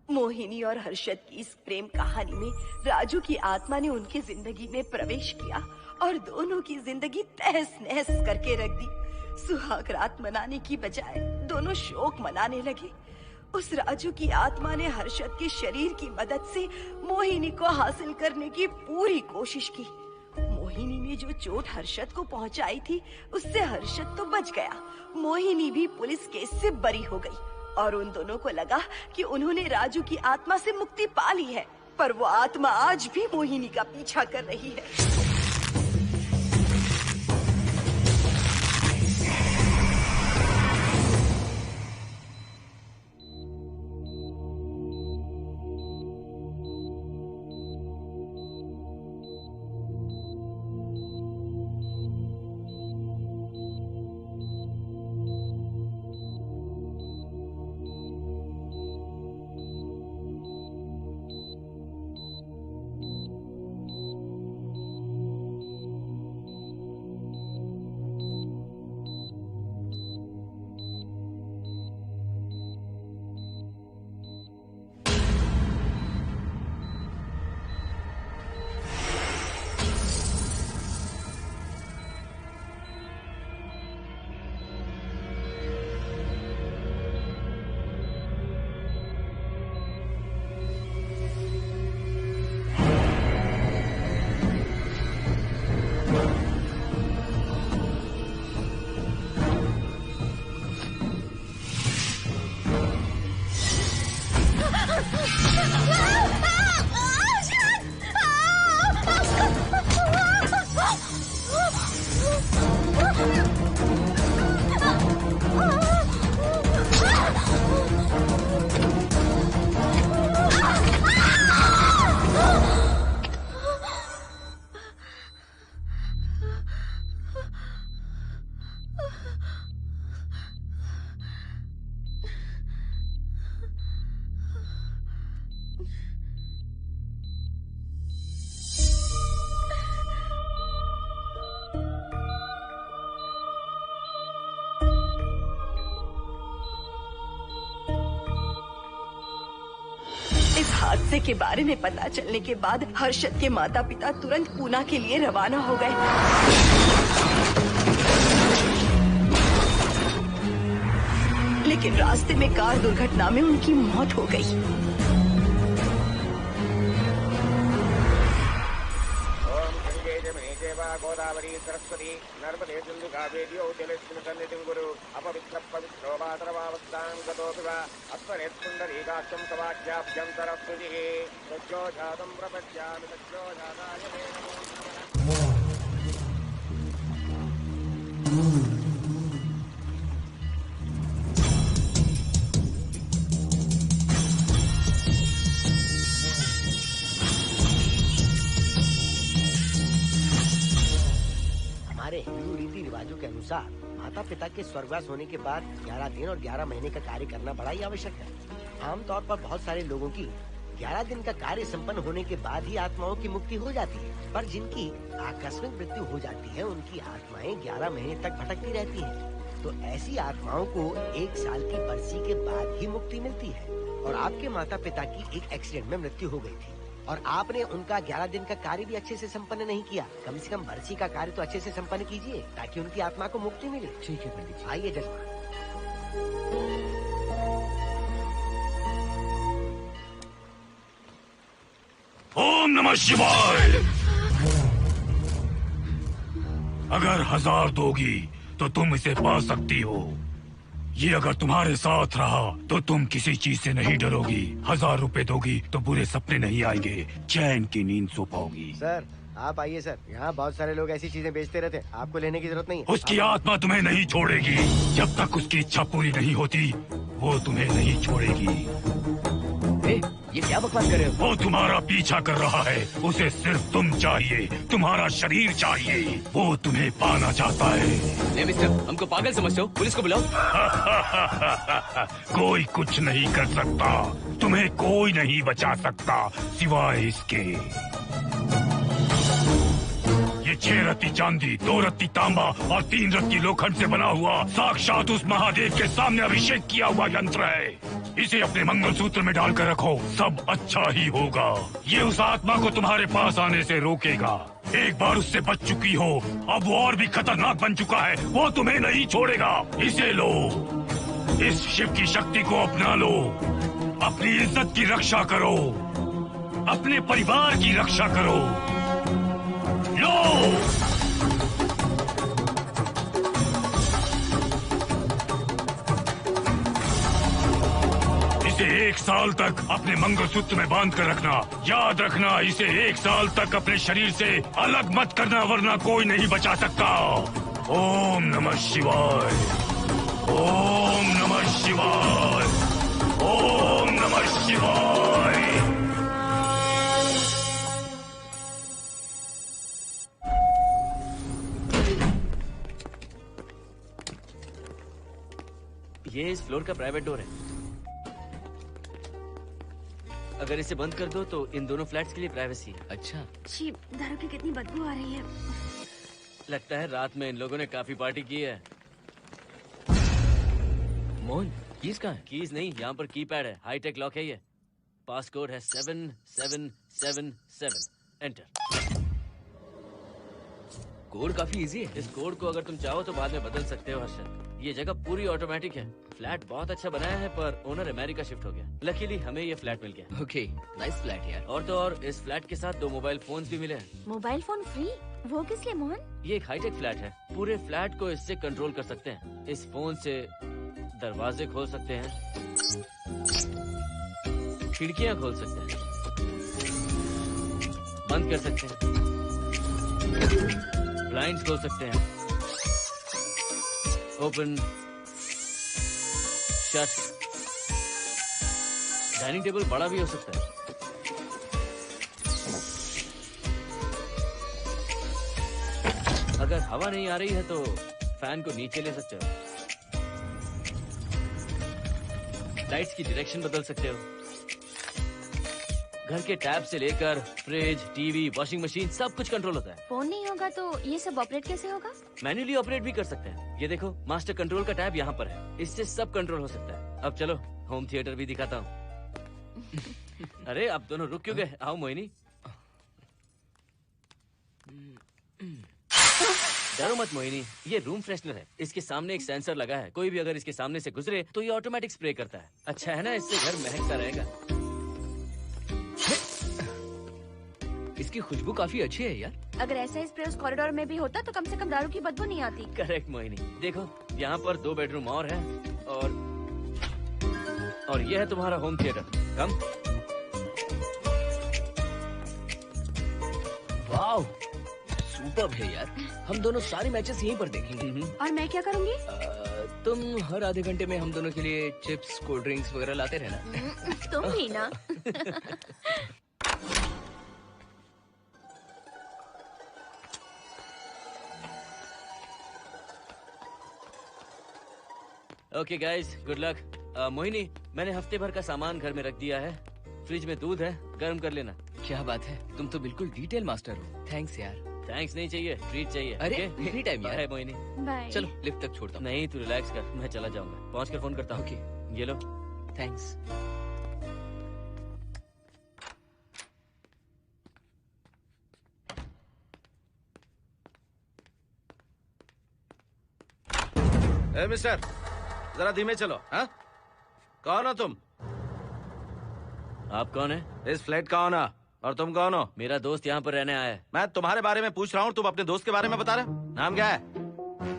मोहिनी और हर्षद की इस प्रेम कहानी में राजू की आत्मा ने उनकी जिंदगी में प्रवेश किया और दोनों की जिंदगी तहस नहस करके रख दी। सुहाग रात मनाने की बजाय दोनों शोक मनाने लगे। उस राजू की आत्मा ने हर्षद के शरीर की मदद से मोहिनी को हासिल करने की पूरी कोशिश की। मोहिनी ने जो चोट हर्षद को पहुंचाई थी उससे हर्षद तो बच गया, मोहिनी भी पुलिस केस से बरी हो गई और उन दोनों को लगा कि उन्होंने राजू की आत्मा से मुक्ति पा ली है, पर वो आत्मा आज भी मोहिनी का पीछा कर रही है। इस हादसे के बारे में पता चलने के बाद हर्षद के माता पिता तुरंत पूना के लिए रवाना हो गए। लेकिन रास्ते में कार दुर्घटना में उनकी मौत हो गई। गोदावरी सरस्वती नर्मदे सिंधु कावेरी जलेस्मिन् सन्निधिं कुरु अपवित्र पवित्रो वातरवावस्थां गतोऽपि वा अस्मरेत्पुण्डरीकाक्षं तवाख्याभ्यं सरस्वतिः सज्जो जातं प्रपश्यामि सज्जो जाताय मे नमो नमः। हिंदू रीति रिवाजों के अनुसार माता पिता के स्वर्गवास होने के बाद 11 दिन और 11 महीने का कार्य करना बड़ा ही आवश्यक है। आमतौर पर बहुत सारे लोगों की 11 दिन का कार्य संपन्न होने के बाद ही आत्माओं की मुक्ति हो जाती है, पर जिनकी आकस्मिक मृत्यु हो जाती है उनकी आत्माएं 11 महीने तक भटकती रहती हैं। तो ऐसी आत्माओं को 1 साल की बरसी के बाद ही मुक्ति मिलती है। और आपके माता पिता की एक एक्सीडेंट में मृत्यु हो गई थी और आपने उनका 11 दिन का कार्य भी अच्छे से संपन्न नहीं किया। कम से कम बरसी का कार्य तो अच्छे से संपन्न कीजिए ताकि उनकी आत्मा को मुक्ति मिले। ठीक है पंडित जी। आइए जजमान। ओम नमः शिवाय। अगर 1000 दोगी तो तुम इसे पा सकती हो। ये अगर तुम्हारे साथ रहा तो तुम किसी चीज से नहीं डरोगी। 1000 रुपए दोगी तो बुरे सपने नहीं आएंगे, चैन की नींद सो पाओगी। सर आप आइए सर, यहाँ बहुत सारे लोग ऐसी चीजें बेचते रहते हैं, आपको लेने की जरूरत नहीं है। उसकी आत्मा तुम्हें नहीं छोड़ेगी। जब तक उसकी इच्छा पूरी नहीं होती वो तुम्हें नहीं छोड़ेगी। ये क्या बकवास कर रहे हो? वो तुम्हारा पीछा कर रहा है। उसे सिर्फ तुम चाहिए, तुम्हारा शरीर चाहिए। वो तुम्हें पाना चाहता है। मिस्टर, हमको पागल समझते हो? पुलिस को बुलाओ। कोई कुछ नहीं कर सकता, तुम्हें कोई नहीं बचा सकता सिवाय इसके। ये 6 रत्ती चांदी, 2 रत्ती तांबा और 3 रत्ती लोखंड से बना हुआ साक्षात उस महादेव के सामने अभिषेक किया हुआ यंत्र है। इसे अपने मंगलसूत्र में डालकर रखो, सब अच्छा ही होगा। ये उस आत्मा को तुम्हारे पास आने से रोकेगा। एक बार उससे बच चुकी हो, अब वो और भी खतरनाक बन चुका है। वो तुम्हें नहीं छोड़ेगा। इसे लो, इस शिव की शक्ति को अपना लो। अपनी इज्जत की रक्षा करो, अपने परिवार की रक्षा करो। लो, इसे 1 साल तक अपने मंगलसूत्र में बांध कर रखना। याद रखना, इसे 1 साल तक अपने शरीर से अलग मत करना, वरना कोई नहीं बचा सकता। ओम नमः शिवाय, ओम नमः शिवाय, ओम नमः शिवाय। ये इस फ्लोर का प्राइवेट डोर है। अगर इसे बंद कर दो तो इन दोनों फ्लैट्स के लिए प्राइवेसी है। अच्छा, छी, दारू की कितनी बदबू आ रही है। लगता है रात में इन लोगों ने काफी पार्टी की है। मोहन, कीज कहाँ है? कीज नहीं, यहाँ पर कीपैड है। हाईटेक लॉक है ये। पासकोड है 7777। एंटर। कोड काफी इजी है। इस कोड को अगर तुम चाहो तो बाद में बदल सकते हो हर्षद। ये जगह पूरी ऑटोमेटिक है। फ्लैट बहुत अच्छा बनाया है पर ओनर अमेरिका शिफ्ट हो गया। लकीली हमें ये फ्लैट मिल गया। ओके, नाइस फ्लैट यार। और तो और इस फ्लैट के साथ 2 मोबाइल फोन्स भी मिले हैं। Mobile phone free? वो किस लिए मोहन? ये एक हाईटेक फ्लैट है। पूरे फ्लैट को इससे कंट्रोल कर सकते हैं। इस फोन से दरवाजे खोल सकते हैं, खिड़कियां खोल सकते हैं, बंद कर सकते हैं, ब्लाइंड्स खोल सकते हैं, ओपन, शट। डाइनिंग टेबल बड़ा भी हो सकता है। अगर हवा नहीं आ रही है तो फैन को नीचे ले सकते हो। लाइट्स की डायरेक्शन बदल सकते हो। घर के टैब से लेकर फ्रिज, टीवी, वॉशिंग मशीन सब कुछ कंट्रोल होता है। फोन नहीं होगा तो ये सब ऑपरेट कैसे होगा? मैन्युअली ऑपरेट भी कर सकते हैं। ये देखो, मास्टर कंट्रोल का टैब यहाँ पर है। इससे सब कंट्रोल हो सकता है। अब चलो होम थिएटर भी दिखाता हूँ। अरे आप दोनों रुक क्यों गए? आओ मोहिनी। डरो मत मोहिनी, ये रूम फ्रेशनर है। इसके सामने एक सेंसर लगा है। कोई भी अगर इसके सामने से गुजरे तो ये ऑटोमेटिक स्प्रे करता है। अच्छा है ना, इससे घर महकता रहेगा। इसकी खुशबू काफी अच्छी है यार। अगर ऐसा स्प्रे उस कॉरिडोर में भी होता तो कम से कम दारू की बदबू नहीं आती। करेक्ट मोहिनी। देखो यहाँ पर 2 बेडरूम और है और ये है तुम्हारा होम थिएटर। कम। वाओ, सुपर्ब है यार। हम दोनों सारे मैचेस यहीं पर देखेंगे। और मैं क्या करूँगी? तुम हर आधे घंटे में हम दोनों के लिए चिप्स, कोल्ड ड्रिंक्स वगैरह लाते रहना। तुम भी ना। Okay guys, good luck. Mohini, मैंने हफ्ते भर का सामान घर में रख दिया है। फ्रिज में दूध है, गर्म कर लेना। क्या बात है, तुम तो बिल्कुल डिटेल मास्टर हो। थैंक्स यार। थैंक्स नहीं चाहिए, ट्रीट चाहिए। अरे okay? एनी टाइम यार। बाय मोहिनी। बाय। चलो लिफ्ट तक छोड़ता हूँ। नहीं, तू रिलैक्स कर, मैं चला जाऊंगा। पहुंच कर फोन करता हूँ। ओके, ये लो। थैंक्स। ए मिस्टर, जरा धीमे चलो। हाँ, कौन हो तुम? आप कौन है? इस फ्लैट का ओनर। और तुम कौन हो? मेरा दोस्त यहाँ पर रहने आया है। मैं तुम्हारे बारे में पूछ रहा हूँ, तुम अपने दोस्त के बारे में बता रहे हो? नाम क्या है?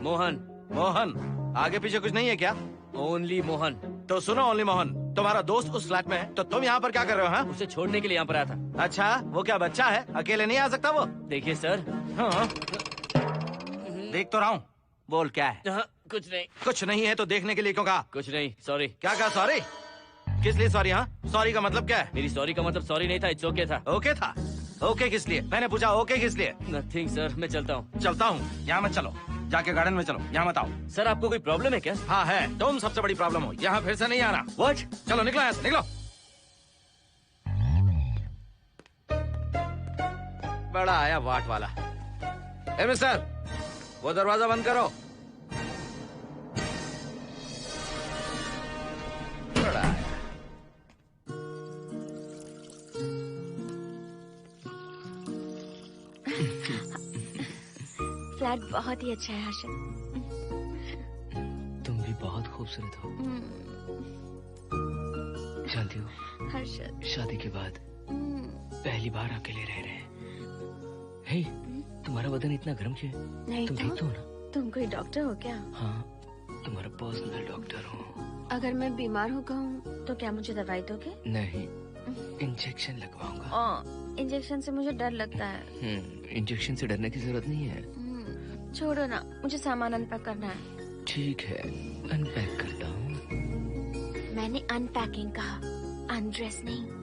मोहन। मोहन? आगे पीछे कुछ नहीं है क्या? ओनली मोहन। तो सुनो ओनली मोहन, तुम्हारा दोस्त उस फ्लैट में है, तो तुम यहाँ पर क्या कर रहे हो? हाँ, उसे छोड़ने के लिए यहाँ पर आया था। अच्छा, वो क्या बच्चा है? अकेले नहीं आ सकता वो? देखिए सर। हाँ, देख तो रहा हूँ। बोल क्या है? हाँ, कुछ नहीं। कुछ नहीं है तो देखने के लिए क्यों कहा? कुछ नहीं, सॉरी। क्या कहा सॉरी? किस लिए सॉरी? हाँ, सॉरी का मतलब क्या है? मेरी सॉरी का मतलब सॉरी नहीं था, इट्स ओके था। ओके था? ओके किस लिए? मैंने पूछा ओके किस लिए? नथिंग सर, मैं चलता हूँ। चलता हूँ? यहाँ मत चलो, जाके गार्डन में चलो, यहाँ मत आओ। सर आपको कोई प्रॉब्लम है क्या? हाँ है, तुम सबसे बड़ी प्रॉब्लम हो, यहाँ फिर से नहीं आना। व्हाट? चलो निकलो यहाँ से, निकलो। बड़ा आया वाट वाला। ए मिस्टर, वो दरवाजा बंद करो। बड़ा आया। फ्लैट बहुत ही अच्छा है हर्षद। तुम भी बहुत खूबसूरत हो। जानती हो, हर्षद, शादी के बाद पहली बार अकेले रह रहे हैं। हे, तुम्हारा बदन इतना गर्म क्यों है? नहीं तुम तो ठीक तो हो ना? तुम कोई डॉक्टर हो क्या? हाँ, तुम्हारा पर्सनल डॉक्टर हूँ। अगर मैं बीमार हो गई तो क्या मुझे दवाई दोगे? नहीं, इंजेक्शन लगवाऊंगा। इंजेक्शन से मुझे डर लगता है। इंजेक्शन से डरने की जरूरत नहीं है। छोड़ो ना, मुझे सामान अनपैक करना है। ठीक है, अनपैक करता हूँ। मैंने अनपैकिंग कहा, अनड्रेस नहीं।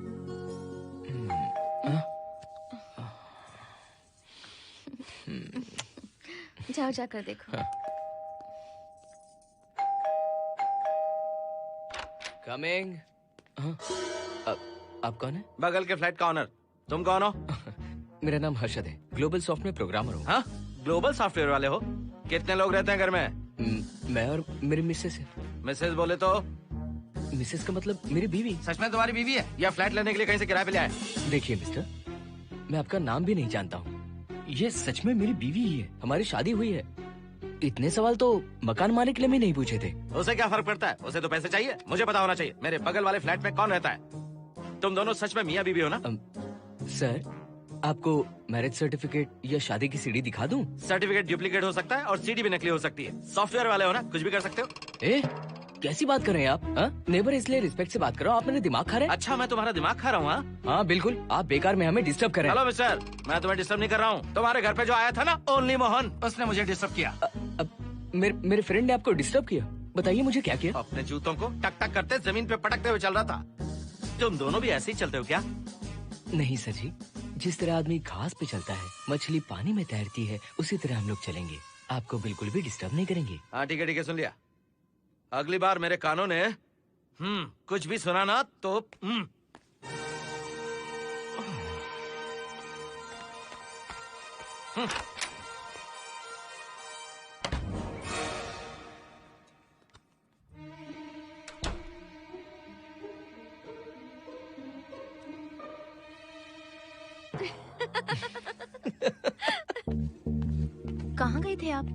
जाओ जाकर देखो। कमिंग। आप कौन है? बगल के फ्लैट का ऑनर। तुम कौन हो? मेरा नाम हर्षद है, ग्लोबल सॉफ्टवेयर प्रोग्रामर हूँ। हाँ, ग्लोबल सॉफ्टवेयर वाले हो? कितने लोग रहते हैं घर में? मैं और मेरी मिसेस है। मिसेज बोले तो? मिसेस का मतलब मेरी बीवी। सच में तुम्हारी बीवी है या फ्लैट लेने के लिए कहीं से किराए पे ले आए? देखिए मिस्टर, मैं आपका नाम भी नहीं जानता हूँ। ये सच में मेरी बीवी ही है, हमारी शादी हुई है। इतने सवाल तो मकान मालिक ने भी नहीं पूछे थे। उसे क्या फर्क पड़ता है? उसे तो पैसे चाहिए, मुझे पता होना चाहिए। मेरे बगल वाले फ्लैट में कौन रहता है? तुम दोनों सच में मियाँ बीवी हो ना? सर, आपको मैरिज सर्टिफिकेट या शादी की सीडी दिखा दूं? सर्टिफिकेट डुप्लीकेट हो सकता है और सीडी भी नकली हो सकती है। सॉफ्टवेयर वाले हो ना, कुछ भी कर सकते हो। ए, कैसी बात कर रहे हैं आप? नेबर, इसलिए रिस्पेक्ट से बात करो। आप मेरे दिमाग खा रहे हैं? अच्छा, मैं तुम्हारा दिमाग खा रहा हूँ? हाँ बिल्कुल, आप बेकार में हमें डिस्टर्ब कर रहे हैं। हेलो मिस्टर, मैं तुम्हें डिस्टर्ब नहीं कर रहा हूँ। तुम्हारे घर पे जो आया था ना, ओनली मोहन, उसने मुझे डिस्टर्ब किया। मेरे फ्रेंड ने आपको डिस्टर्ब किया? बताइए मुझे क्या किया? अपने जूतों को टक टक करते जमीन पे पटकते हुए चल रहा था। तुम दोनों भी ऐसे ही चलते हो क्या? नहीं सर जी, जिस तरह आदमी घास पे चलता है, मछली पानी में तैरती है, उसी तरह हम लोग चलेंगे। आपको बिल्कुल भी डिस्टर्ब नहीं करेंगे। हाँ ठीक है, सुन लिया। अगली बार मेरे कानों ने कुछ भी सुना ना तो कहाँ गए थे आप?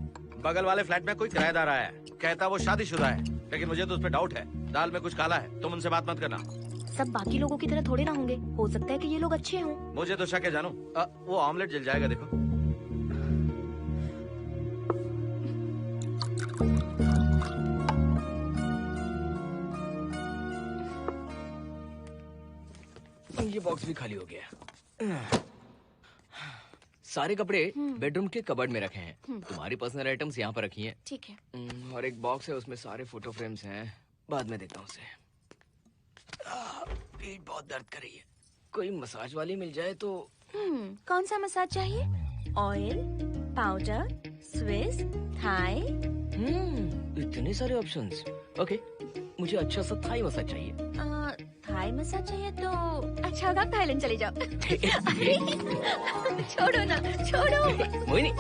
बगल वाले फ्लैट में कोई किराएदार आया है, कहता वो शादीशुदा है, लेकिन मुझे तो उस पर डाउट है। दाल में कुछ काला है, तुम उनसे बात मत करना। सब बाकी लोगों की तरह थोड़े ना होंगे, हो सकता है कि ये लोग अच्छे हों। मुझे तो शक है जानू। वो ऑमलेट जल जाएगा, देखो। ये बॉक्स भी खाली हो गया। सारे कपड़े बेडरूम के कबर्ड में रखे हैं। तुम्हारी पर्सनल आइटम्स यहाँ पर रखी हैं। ठीक है। और एक बॉक्स है, उसमें सारे फोटो फ्रेम्स हैं। बाद में देखता हूँ उसे। पीठ बहुत दर्द कर रही है, कोई मसाज वाली मिल जाए तो। कौन सा मसाज चाहिए? Oil, powder, Swiss, Thai? इतने सारे ऑप्शंस। ओके, मुझे अच्छा सा थाई मसाज चाहिए। थाई मसाज चाहिए तो अच्छा होगा थाईलैंड चले जाओ। छोड़ो ना, छोड़ो। मोहिनी।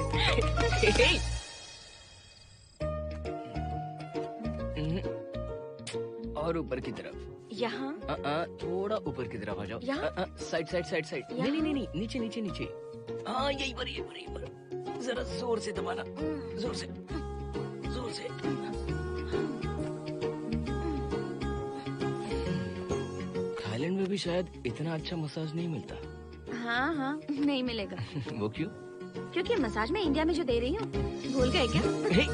और ऊपर की तरफ। यहाँ? थोड़ा ऊपर की तरफ आ जाओ। यहाँ? Side side side side. नहीं नहीं नहीं, नीचे नीचे नीचे। हाँ यही पर, यही पर, यही पर। जरा जोर से दबाना, जोर से, जोर से। थाईलैंड में भी शायद इतना अच्छा मसाज नहीं मिलता। हाँ हाँ नहीं मिलेगा। वो क्यों? क्योंकि मसाज में इंडिया में जो दे रही हूँ, भूल गए क्या? अरे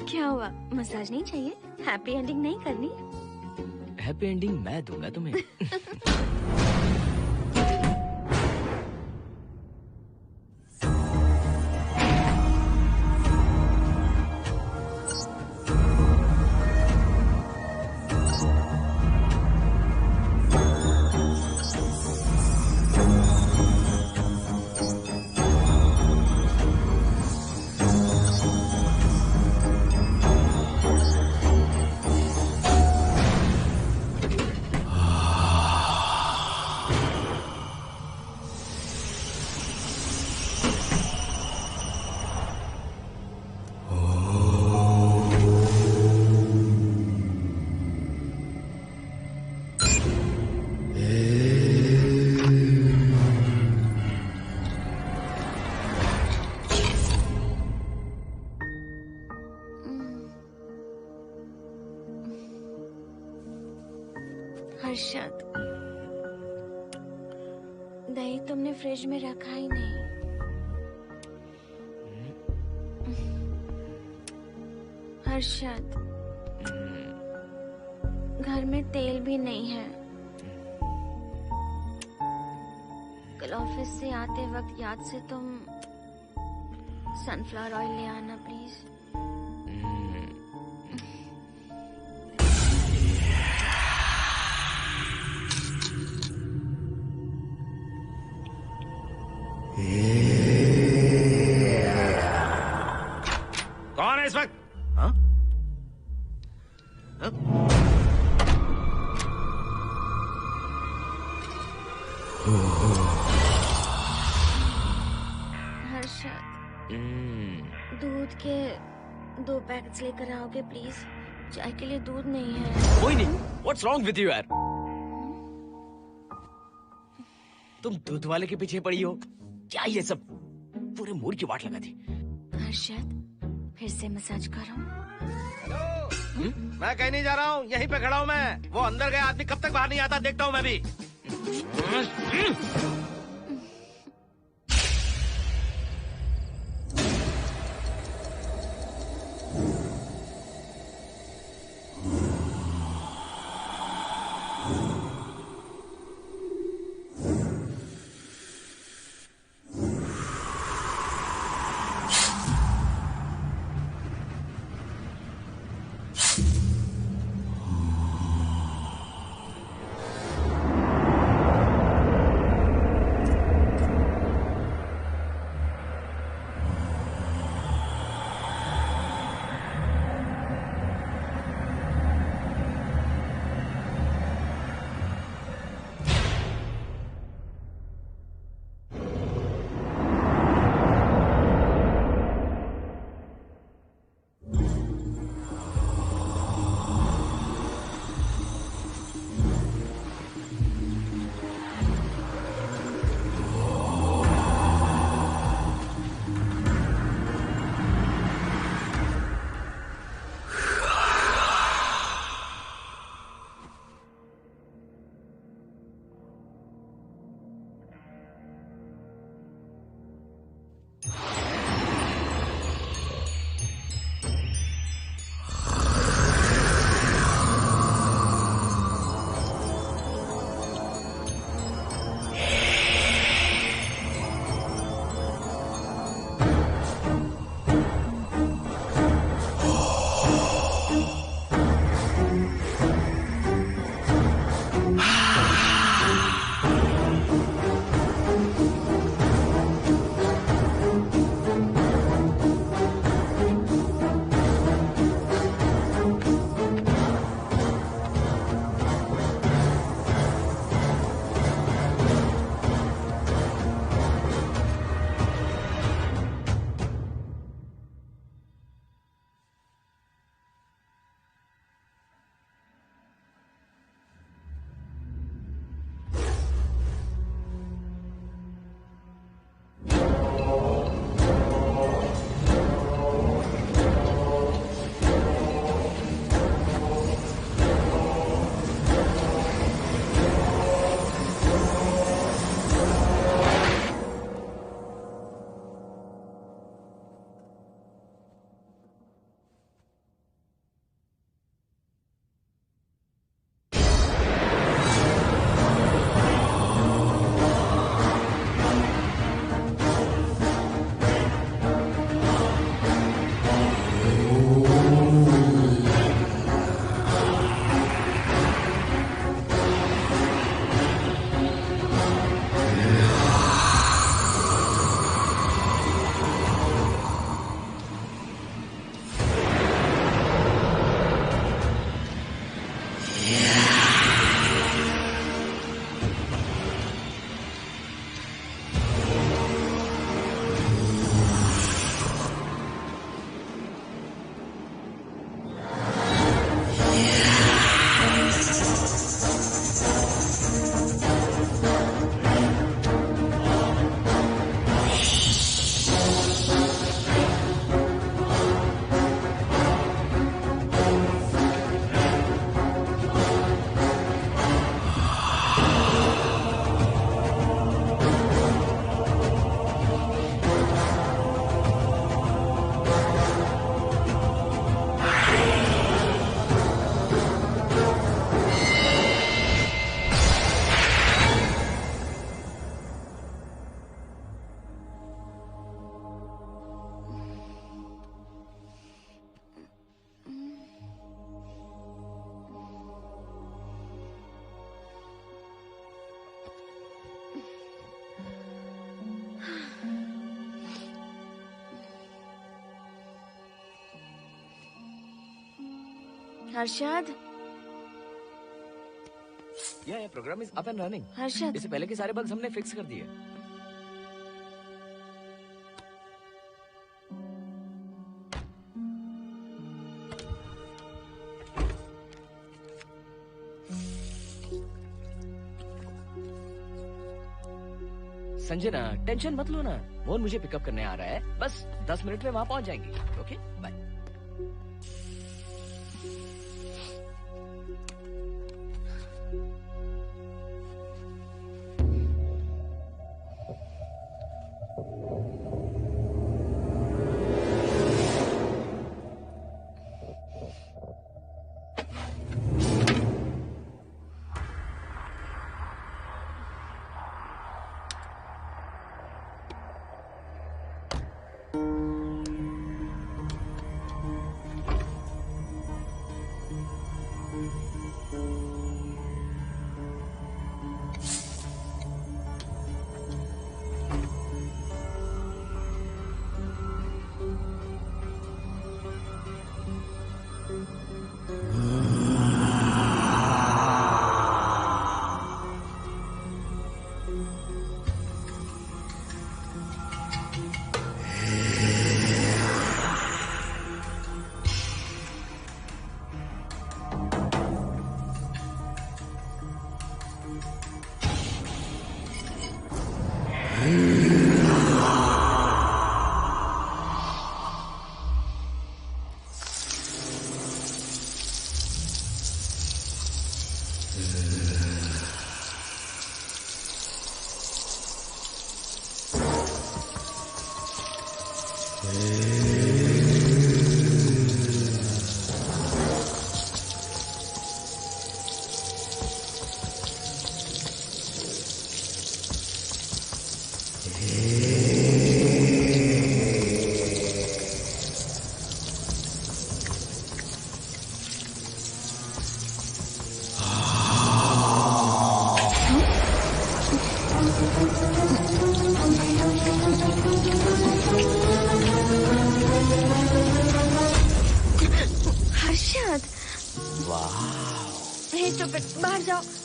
क्या हुआ, मसाज नहीं चाहिए? हैप्पी एंडिंग नहीं करनी? हैप्पी एंडिंग मैं दूंगा तुम्हें। हर्षद, दही तुमने फ्रिज में रखा ही नहीं। हर्षद, घर में तेल भी नहीं है। कल ऑफिस से आते वक्त याद से तुम सनफ्लावर ऑयल ले आना प्लीज। कौन है इस वक्त? हाँ? हाँ? हर्षद, दूध के 2 पैकेट्स लेकर आओगे प्लीज? चाय के लिए दूध नहीं है। कोई नहीं। What's wrong with you यार? तुम दूध वाले के पीछे पड़ी हो क्या? ये सब पूरे मूड की वाट लगा दी। हर्षद, फिर से मसाज करो। मैं कहीं नहीं जा रहा हूँ, यहीं पे खड़ा हूँ मैं। वो अंदर गया आदमी कब तक बाहर नहीं आता, देखता हूँ मैं भी। हर्षद, ये programme is up and running. Harshad, इससे पहले के सारे बग्स हमने फिक्स कर दिए। संजना, टेंशन मत लो ना, मोहन मुझे पिकअप करने आ रहा है, बस 10 मिनट में वहां पहुंच जाएंगे। Okay bye.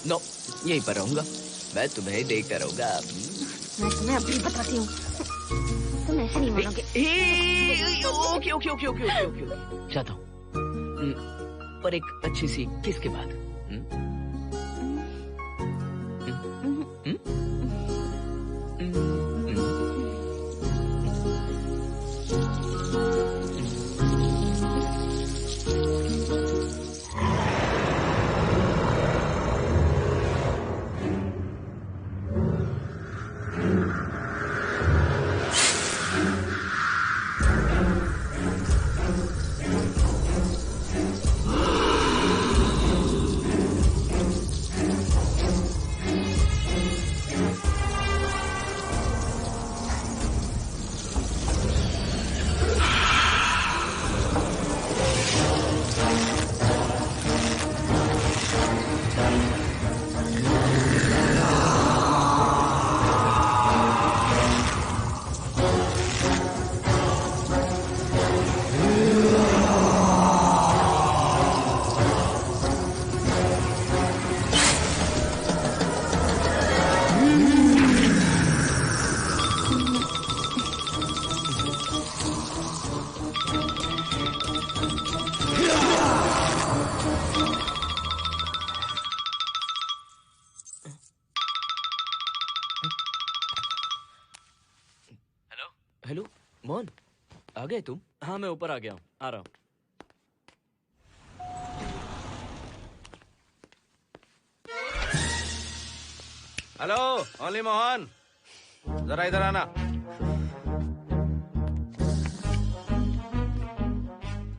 नो, यहीं पर रहूंगा, मैं तुम्हें देखता रहूंगा। मैं तुम्हें अभी बताती हूँ, तुम ऐसे नहीं मानोगे। Okay okay okay okay okay okay, चाहता हूँ, पर एक अच्छी सी किस के बाद। हेलो मोहन, आ गए तुम? हाँ मैं ऊपर आ गया हूँ, आ रहा हूँ। हेलो ओनली मोहन, जरा इधर आना।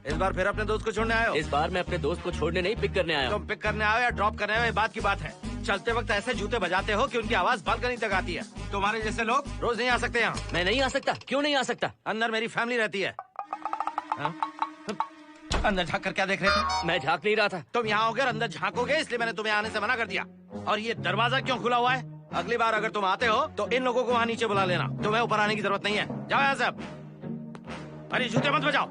इस बार फिर अपने दोस्त को छोड़ने आए हो? इस बार मैं अपने दोस्त को छोड़ने नहीं, पिक करने आया हूँ। तुम पिक करने आए हो या ड्रॉप करने आए हो, ये बात की बात है। चलते वक्त ऐसे जूते बजाते हो कि उनकी आवाज बालकनी तक आती है। तुम्हारे जैसे लोग रोज नहीं आ सकते यहाँ। मैं नहीं आ सकता? क्यों नहीं आ सकता? अंदर मेरी फैमिली रहती है। अंदर झाँक कर क्या देख रहे थे? मैं झाँक नहीं रहा था। तुम यहाँ होकर अंदर झाँकोगे, इसलिए मैंने तुम्हें आने से मना कर दिया। और ये दरवाजा क्यों खुला हुआ है? अगली बार अगर तुम आते हो तो इन लोगों को वहाँ नीचे बुला लेना, तुम्हें ऊपर आने की जरूरत नहीं है। जाओ यहाँ से अब। अरे जूते मत बजाओ।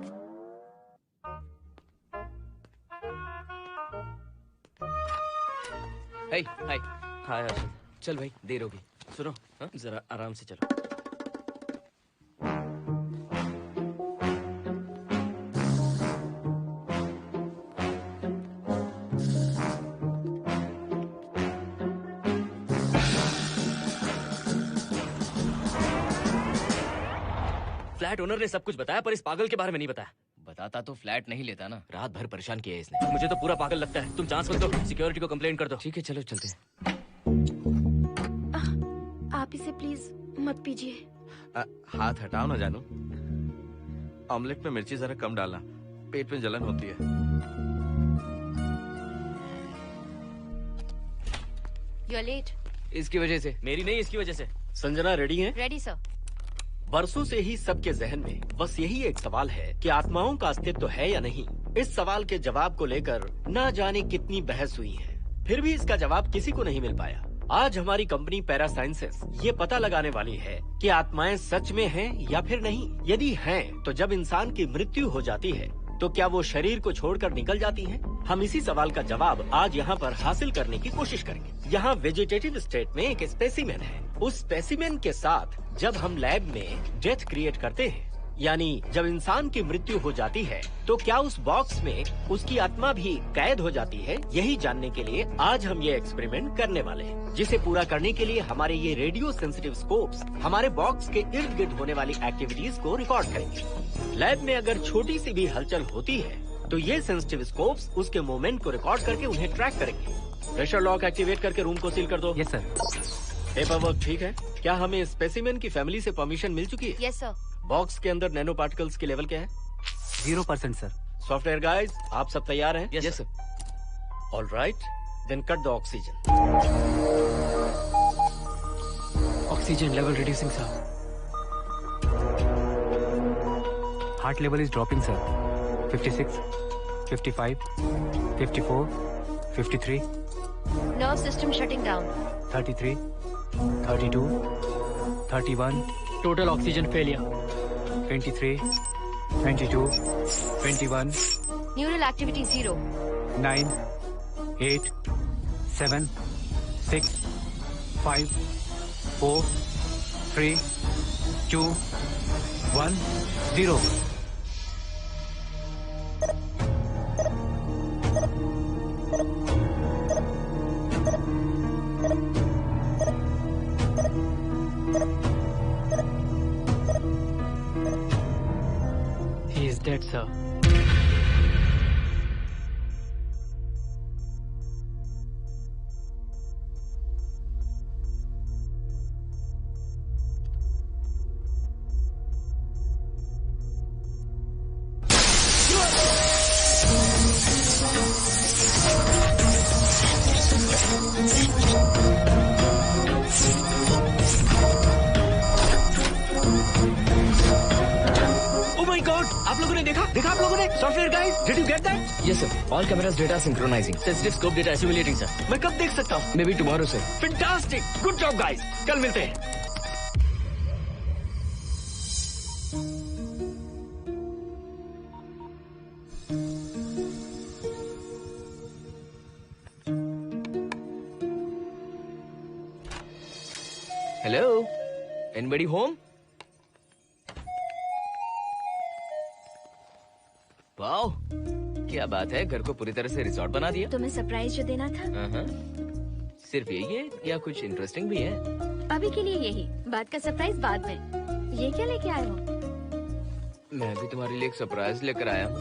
हाय हाय। हाय हर्षद। चल भाई, देर होगी। सुनो, जरा आराम से चलो। फ्लैट ओनर ने सब कुछ बताया पर इस पागल के बारे में नहीं बताया। बताता तो फ्लैट नहीं लेता ना। रात भर परेशान किया है इसने। मुझे तो पूरा पागल लगता है। तुम चांस मत दो, सिक्योरिटी को कंप्लेंट कर दो। ठीक है, चलो चलते हैं। आप इसे प्लीज मत पीजिए। हाथ हटाओ ना जानू। ऑमलेट में मिर्ची जरा कम डालना, पेट में जलन होती है। You are late. इसकी वजह से। मेरी नहीं, इसकी वजह से। संजना रेडी हैं? Ready sir. बरसों से ही सबके जहन में बस यही एक सवाल है कि आत्माओं का अस्तित्व है या नहीं। इस सवाल के जवाब को लेकर ना जाने कितनी बहस हुई है, फिर भी इसका जवाब किसी को नहीं मिल पाया। आज हमारी कंपनी पैरा साइंसेस ये पता लगाने वाली है कि आत्माएं सच में हैं या फिर नहीं। यदि हैं, तो जब इंसान की मृत्यु हो जाती है तो क्या वो शरीर को छोड़कर निकल जाती हैं? हम इसी सवाल का जवाब आज यहाँ पर हासिल करने की कोशिश करेंगे। यहाँ वेजिटेटिव स्टेट में एक स्पेसिमेन है। उस स्पेसिमेन के साथ जब हम लैब में डेथ क्रिएट करते हैं, यानी जब इंसान की मृत्यु हो जाती है, तो क्या उस बॉक्स में उसकी आत्मा भी कैद हो जाती है? यही जानने के लिए आज हम ये एक्सपेरिमेंट करने वाले हैं, जिसे पूरा करने के लिए हमारे ये रेडियो सेंसिटिव स्कोप्स हमारे बॉक्स के इर्द गिर्द होने वाली एक्टिविटीज को रिकॉर्ड करेंगे। लैब में अगर छोटी सी भी हलचल होती है तो ये सेंसिटिव स्कोप्स उसके मूवमेंट को रिकॉर्ड करके उन्हें ट्रैक करेंगे। प्रेशर लॉक एक्टिवेट करके रूम को सील कर दो। Yes sir. पेपर वर्क ठीक है? क्या हमें स्पेसिमेन की फैमिली से परमिशन मिल चुकी है? Yes sir. बॉक्स के अंदर नैनो पार्टिकल्स की लेवल क्या है? 0% सर। सॉफ्टवेयर गाइस, आप सब तैयार हैं? Yes sir. All right, then cut the oxygen. Oxygen level reducing sir. Heart level is dropping sir. 56, 55, 54, 53, nerve system shutting down. 33, 32, 31, total oxygen failure. 23, 22, 21, neural activity 0। 9, 8, 7, 6, 5, 4, 3, 2, 1, 0। He is dead, sir. आप लोगों ने देखा आप लोगों ने? Software guys, did you get that? Yes sir. All cameras data synchronizing. Sensitive scope data assimilating sir. मैं कब देख सकता हूँ? Maybe tomorrow sir. Fantastic, good job guys, कल मिलते हैं। Hello? Anybody home? वाओ, क्या बात है, घर को पूरी तरह से रिसॉर्ट बना दिया। तुम्हें सरप्राइज जो देना था। सिर्फ यही है या कुछ इंटरेस्टिंग भी है? अभी के लिए यही, बात का सरप्राइज बाद में। ये क्या लेके आए हो? मैं भी तुम्हारे लिए एक सरप्राइज लेकर आया हूँ।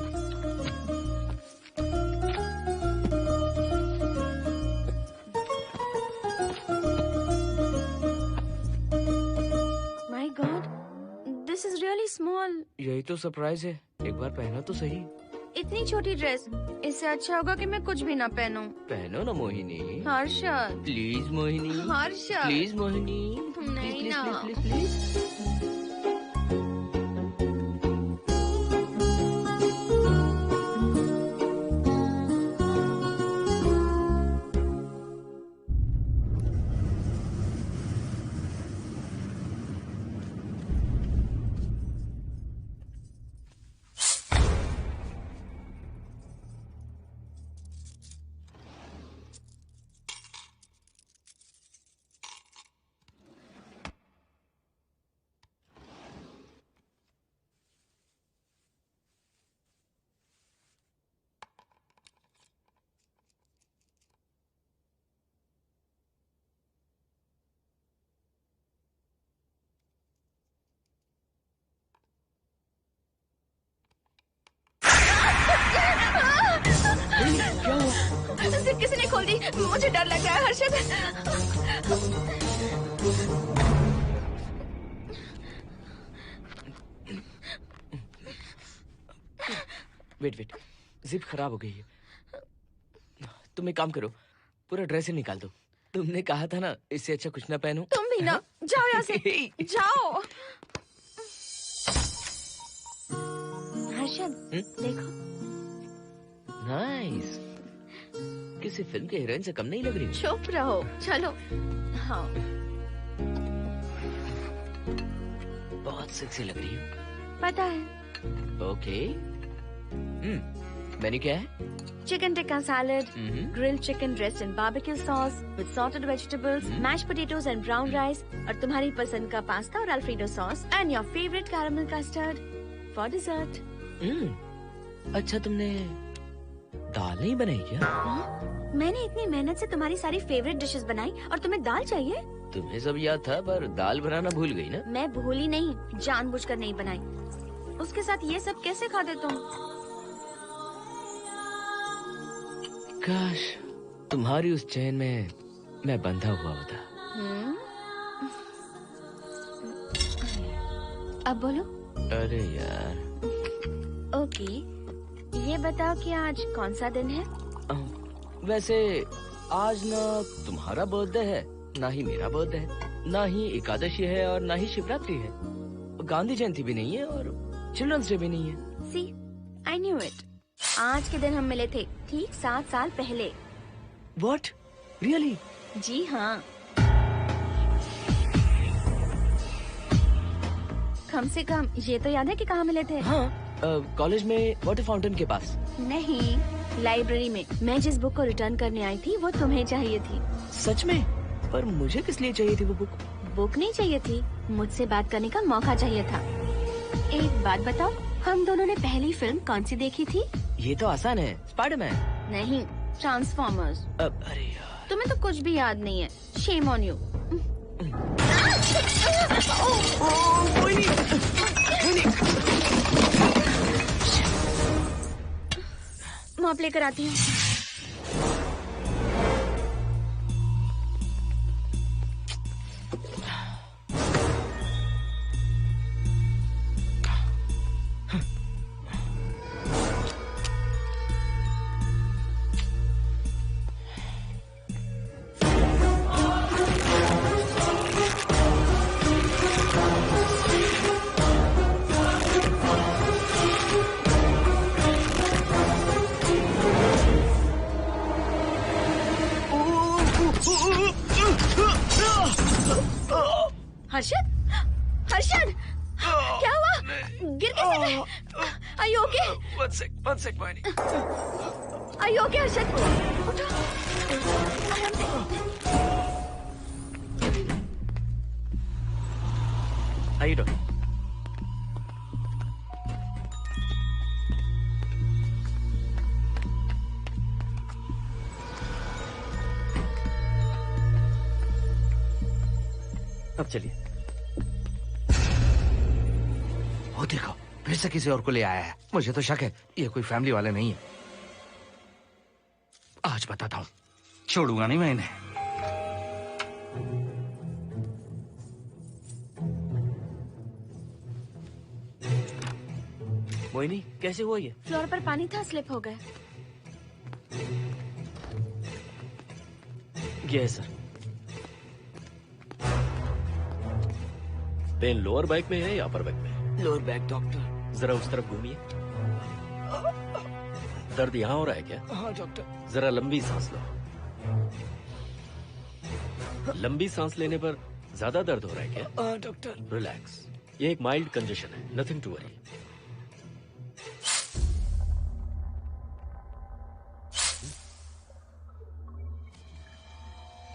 My God, this is really small. यही तो सरप्राइज है, एक बार पहना तो सही। इतनी छोटी ड्रेस, इससे अच्छा होगा कि मैं कुछ भी ना पहनूं। पहनो ना मोहिनी। हर्षद, प्लीज मोहिनी। हर्षद, प्लीज मोहिनी। नहीं ना। Please please. क्या हुआ? जिप किसी ने खोल दी, मुझे डर लग रहा है हर्षद। वेट, जिप खराब हो गई है। तुम एक काम करो, पूरा ड्रेस ही निकाल दो। तुमने कहा था ना इससे अच्छा कुछ ना पहनो। तुम भी ना, जाओ यहाँ से, जाओ। हर्षद, देखो। नाइस। किसी फिल्म के हीरोइन से कम नहीं लग रही। चुप रहो, चलो। हाँ, बहुत सेक्सी लग रही हो। पता है। ओके। मेन्यू क्या है? Chicken tikka salad, grilled chicken dressed in barbecue sauce with sauteed vegetables, mashed potatoes and brown rice, और तुम्हारी पसंद का पास्ता और Alfredo sauce, and your favourite caramel custard for dessert. अच्छा, तुमने दाल नहीं बनाई क्या? मैंने इतनी मेहनत से तुम्हारी सारी फेवरेट डिशेस बनाई और तुम्हें दाल चाहिए? तुम्हें सब याद था, पर दाल बनाना भूल गई ना? मैं भूली नहीं, जानबूझकर नहीं बनाई। उसके साथ ये सब कैसे खाते तुम? काश तुम्हारी उस चैन में मैं बंधा हुआ होता। अब बोलो। अरे यार। ओके, ये बताओ कि आज कौन सा दिन है? वैसे आज ना तुम्हारा बर्थडे है, ना ही मेरा बर्थडे है, ना ही एकादशी है और ना ही शिवरात्रि है, गांधी जयंती भी नहीं है और चिल्ड्रंस डे भी नहीं है। सी, आई न्यू इट। आज के दिन हम मिले थे ठीक 7 साल पहले। What? Really? जी हाँ। कम से कम ये तो याद है कि कहाँ मिले थे? हाँ, कॉलेज में वाटर फाउंटेन के पास। नहीं, लाइब्रेरी में। मैं जिस बुक को रिटर्न करने आई थी वो तुम्हें चाहिए थी। सच में? पर मुझे किस लिए चाहिए थी वो बुक? बुक नहीं चाहिए थी, मुझसे बात करने का मौका चाहिए था। एक बात बताओ, हम दोनों ने पहली फिल्म कौन सी देखी थी? ये तो आसान है, स्पाइडरमैन। नहीं, ट्रांसफॉर्मर्स। अरे यार, तुम्हें तो कुछ भी याद नहीं है। Shame on you. मॉप लेकर आती हूँ। हर्षद, हर्षद, क्या हुआ? गिर कैसे गए? Are you okay? One sec, Moini. Are you okay, Harshad? उठो। आराम से। आइए डॉक्टर। अब चलिए। वो देखो, फिर से किसी और को ले आया है। मुझे तो शक है ये कोई फैमिली वाले नहीं है। आज बताता हूँ, छोड़ूंगा नहीं मैं इन्हें। मोहिनी, कैसे हुआ ये? फ्लोर पर पानी था, स्लिप हो गए। ये है सर। पेन लोअर बैक में है या अपर बैक में? Lower back doctor. जरा उस तरफ घूमिए। दर्द यहाँ हो रहा है क्या? हाँ डॉक्टर। जरा लंबी सांस लो। लंबी सांस लेने पर ज्यादा दर्द हो रहा है क्या? हाँ डॉक्टर। रिलैक्स, ये एक माइल्ड कंजेशन है, नथिंग टू वरी।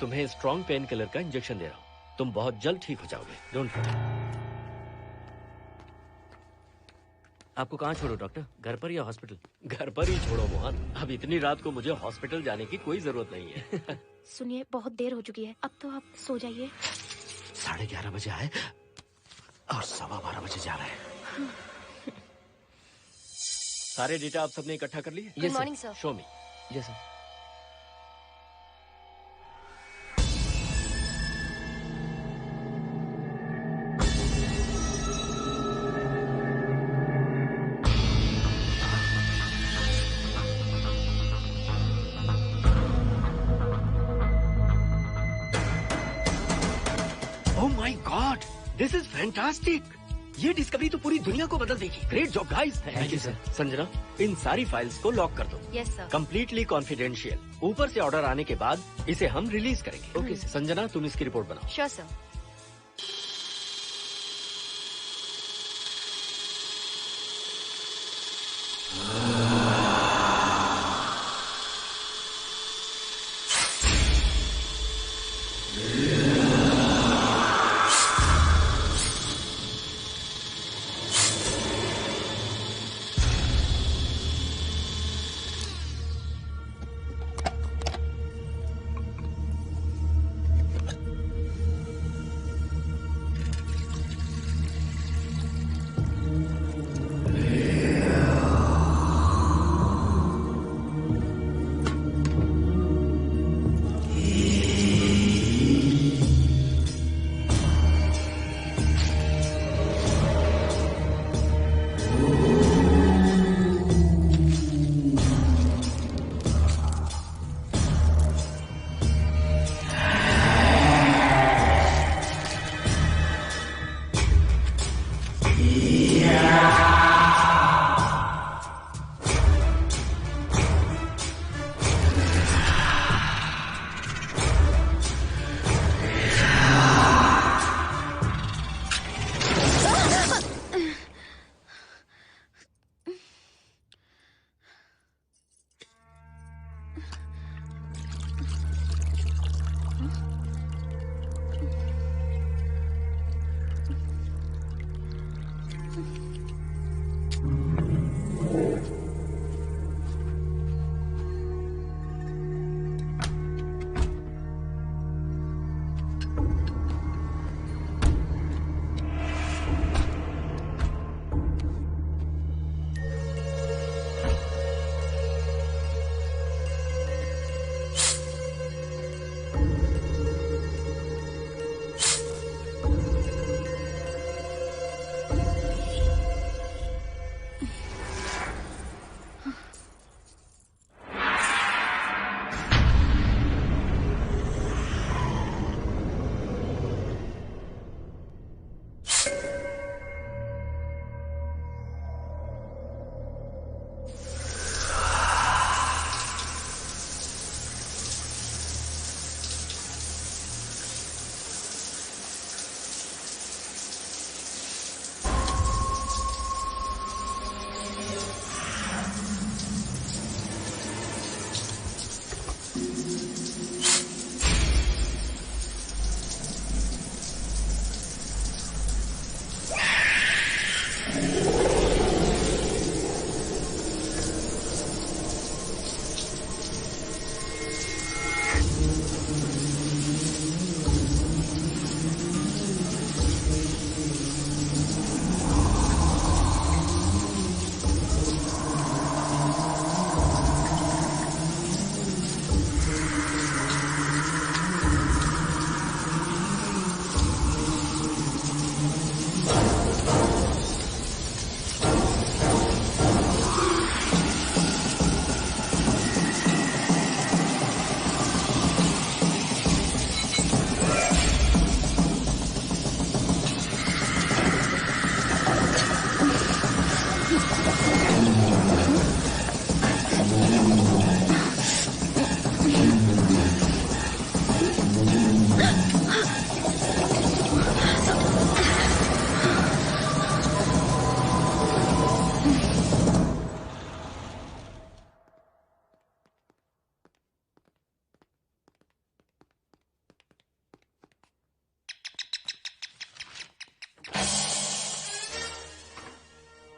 तुम्हें स्ट्रॉन्ग पेन किलर का इंजेक्शन दे रहा हूं, तुम बहुत जल्द ठीक हो जाओगे, डोंट वरी। आपको कहाँ छोड़ो डॉक्टर, घर पर या हॉस्पिटल? घर पर ही छोड़ो मोहन, अब इतनी रात को मुझे हॉस्पिटल जाने की कोई जरूरत नहीं है। सुनिए, बहुत देर हो चुकी है, अब तो आप सो जाइए। 11:30 बजे आए और 12:15 बजे जा रहे हैं। सारे डेटा आप सबने इकट्ठा कर लिए? Good morning sir. Show me. जैसा oh my God, this is fantastic. ये डिस्कवरी तो पूरी दुनिया को बदल देगी। Great job guys. Thank you sir. Sanjana, इन सारी फाइल्स को लॉक कर दो। Yes sir. Completely confidential. ऊपर से ऑर्डर आने के बाद इसे हम रिलीज करेंगे। Okay sir. संजना, तुम इसकी रिपोर्ट बनाओ। Sure sir.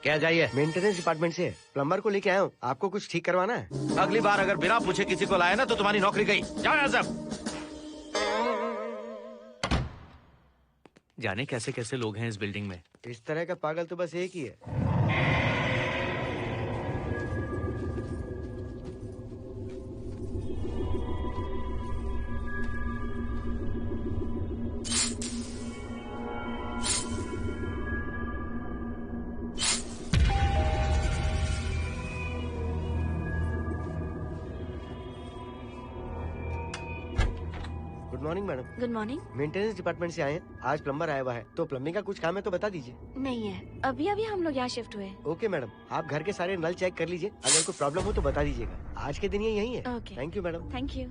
क्या चाहिए? मेंटेनेंस डिपार्टमेंट से प्लम्बर को लेके आया हूँ। आपको कुछ ठीक करवाना है? अगली बार अगर बिना पूछे किसी को लाए ना तो तुम्हारी नौकरी गई। जाओ यहाँ सब। जाने कैसे कैसे लोग हैं इस बिल्डिंग में। इस तरह का पागल तो बस एक ही है। Good morning madam. Good morning. Maintenance department से आए हैं। आज प्लम्बर आया हुआ है, तो प्लम्बिंग का कुछ काम है तो बता दीजिए। नहीं है, अभी अभी हम लोग यहाँ शिफ्ट हुए। ओके मैडम, आप घर के सारे नल चेक कर लीजिए, अगर कोई प्रॉब्लम हो तो बता दीजिएगा। आज के दिन ये यही है। Okay. Thank you madam. Thank you.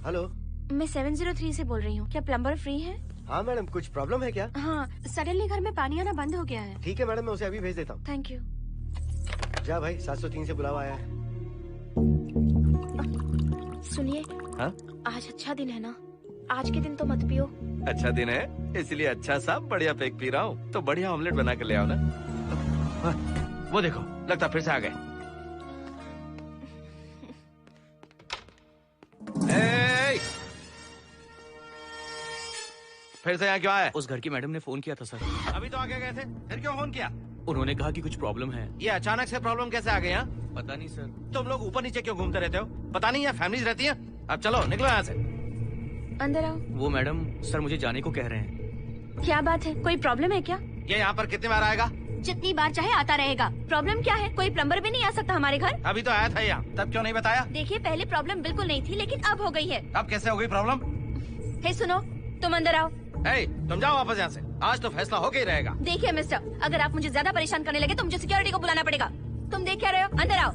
Hello, मैं 703 से बोल रही हूँ। क्या प्लम्बर फ्री है? हाँ मैडम, कुछ प्रॉब्लम है क्या? हाँ, सडनली घर में पानी आना बंद हो गया है। ठीक है मैडम, मैं उसे अभी भेज देता हूँ। Thank you. जा भाई, 703 से बुलावा आया है। सुनिए, हाँ? आज अच्छा दिन है ना? आज के दिन तो मत पियो। अच्छा दिन है, इसलिए अच्छा सा बढ़िया पेक पी रहा हूँ। तो बढ़िया ऑमलेट बना कर ले आओ ना। वो देखो, लगता फिर से आ गए। फिर से यहाँ क्यों आया? उस घर की मैडम ने फोन किया था सर। अभी तो आगे गए थे, फिर क्यों फोन किया? उन्होंने कहा कि कुछ प्रॉब्लम है। ये अचानक से प्रॉब्लम कैसे आ गई? यहाँ पता नहीं सर। तुम लोग ऊपर नीचे क्यों घूमते रहते हो? पता नहीं, यहाँ फैमिलीज रहती हैं। अब चलो निकलो यहाँ से। अंदर आओ। वो मैडम सर मुझे जाने को कह रहे हैं। क्या बात है, कोई प्रॉब्लम है क्या? ये यहाँ पर कितनी बार आएगा? जितनी बार चाहे आता रहेगा। प्रॉब्लम क्या है? कोई प्लम्बर भी नहीं आ सकता हमारे घर? अभी तो आया था यहाँ, तब क्यों नहीं बताया? देखिए, पहले प्रॉब्लम बिल्कुल नहीं थी, लेकिन अब हो गई है। अब कैसे हो गई प्रॉब्लम? हे सुनो, तुम अंदर आओ। तुम जाओ वापस यहाँ से। आज तो फैसला होके ही रहेगा। देखिए मिस्टर, अगर आप मुझे ज्यादा परेशान करने लगे तो मुझे सिक्योरिटी को बुलाना पड़ेगा। तुम देख क्या रहे हो? अंदर आओ।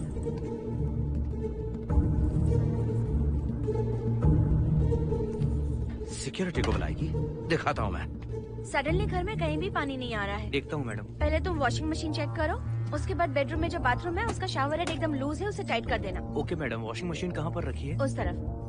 सिक्योरिटी को बुलाएगी? दिखाता हूँ मैं। सडनली घर में कहीं भी पानी नहीं आ रहा है। देखता हूँ मैडम। पहले तुम वॉशिंग मशीन चेक करो, उसके बाद बेडरूम में जो बाथरूम है उसका शावर हेड एकदम लूज है, उसे टाइट कर देना। ओके मैडम, वॉशिंग मशीन कहाँ पर रखी है? उस तरफ।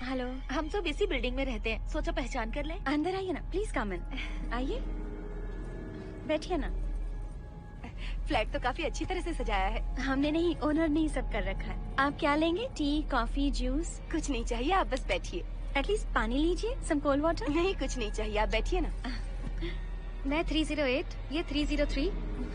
हेलो। हम सब इसी बिल्डिंग में रहते हैं, सोचा पहचान कर लें। अंदर आइए ना, प्लीज कम इन। आइए, बैठिए ना। फ्लैट तो काफी अच्छी तरह से सजाया है। हमने नहीं, ओनर ने ही सब कर रखा है। आप क्या लेंगे? T, coffee, juice? कुछ नहीं चाहिए, आप बस बैठिए। एटलीस्ट पानी लीजिए, सम कोल्ड वाटर। नहीं, कुछ नहीं चाहिए, आप बैठिए ना। मैं 308, ये 303,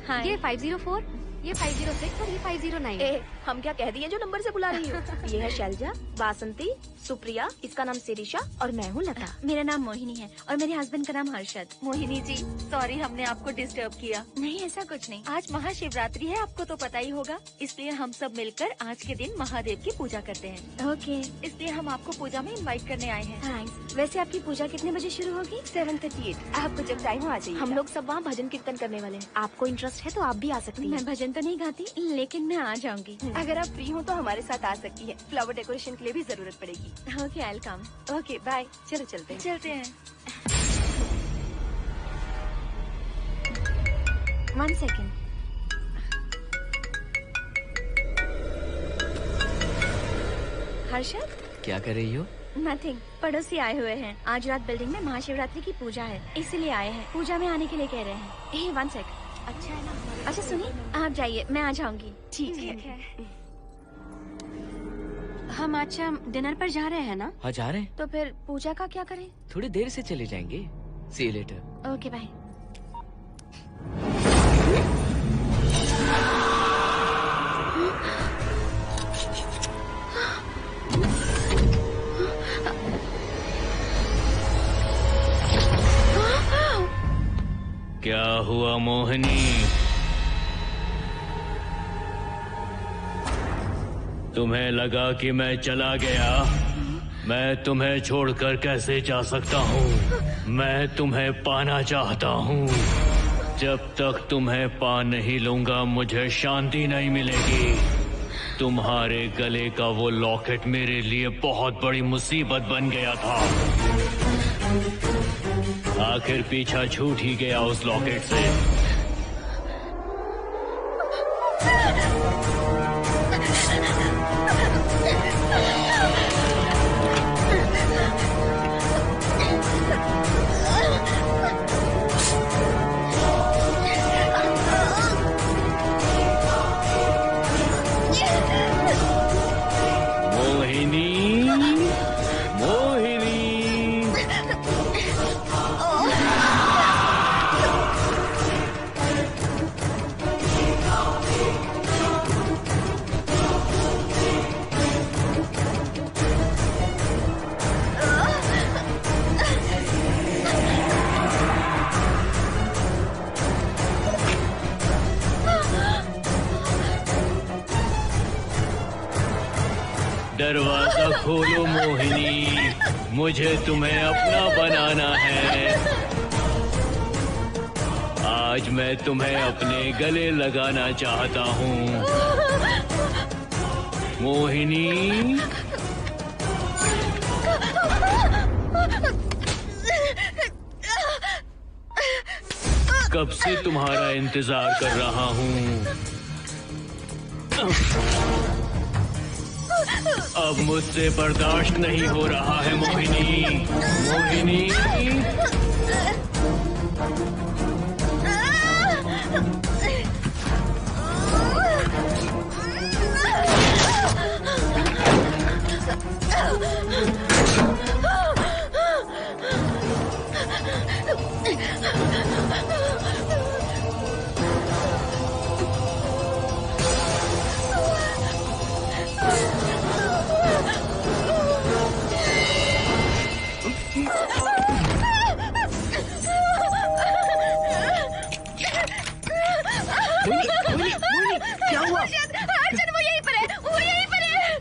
हाँ। ये 504, ये 506 और ये 509। हम क्या कह दिए जो नंबर से बुला रही हो? ये है शैलजा, वासंती, सुप्रिया, इसका नाम शिरीषा और मैं हूँ लता। मेरा नाम मोहिनी है और मेरे हस्बैंड का नाम हर्षद। मोहिनी जी, सॉरी हमने आपको डिस्टर्ब किया। नहीं, ऐसा कुछ नहीं। आज महाशिवरात्रि है, आपको तो पता ही होगा, इसलिए हम सब मिलकर आज के दिन महादेव की पूजा करते हैं। ओके, इसलिए हम आपको पूजा में इनवाइट करने आए हैं। थैंक्स। वैसे आपकी पूजा कितने बजे शुरू होगी? 7:38। आपको जब टाइम हो आ जाइए। हम लोग सब वहाँ भजन कीर्तन करने वाले हैं, आपको इंटरेस्ट है तो आप भी आ सकती हैं। मैं भजन तो नहीं गाती, लेकिन मैं आ जाऊंगी। अगर आप फ्री हो तो हमारे साथ आ सकती है। फ्लावर डेकोरेशन के लिए भी जरूरत पड़ेगी। Okay, I will come. Okay, bye. चलो चलते हैं। चलते हैं। 1 सेकेंड। हर्षद, क्या कर रही हो? नथिंग। पड़ोसी आए हुए हैं। आज रात बिल्डिंग में महाशिवरात्रि की पूजा है, इसीलिए आए हैं। पूजा में आने के लिए कह रहे हैं। 1 सेकेंड। अच्छा है ना? अच्छा सुनिए, आप जाइए, मैं आ जाऊंगी। ठीक है। हम अच्छा डिनर पर जा रहे हैं ना? हाँ, जा रहे हैं। तो फिर पूजा का क्या करें? थोड़ी देर से चले जाएंगे। See you later. Okay, bye. क्या हुआ मोहिनी? तुम्हें लगा कि मैं चला गया? मैं तुम्हें छोड़कर कैसे जा सकता हूँ? मैं तुम्हें पाना चाहता हूँ। जब तक तुम्हें पा नहीं लूंगा मुझे शांति नहीं मिलेगी। तुम्हारे गले का वो लॉकेट मेरे लिए बहुत बड़ी मुसीबत बन गया था। आखिर पीछा छूट ही गया उस लॉकेट से। दरवाजा खोलो मोहिनी, मुझे तुम्हें अपना बनाना है। आज मैं तुम्हें अपने गले लगाना चाहता हूँ मोहिनी। कब से तुम्हारा इंतजार कर रहा हूँ। अब मुझसे बर्दाश्त नहीं हो रहा है मोहिनी। मोहिनी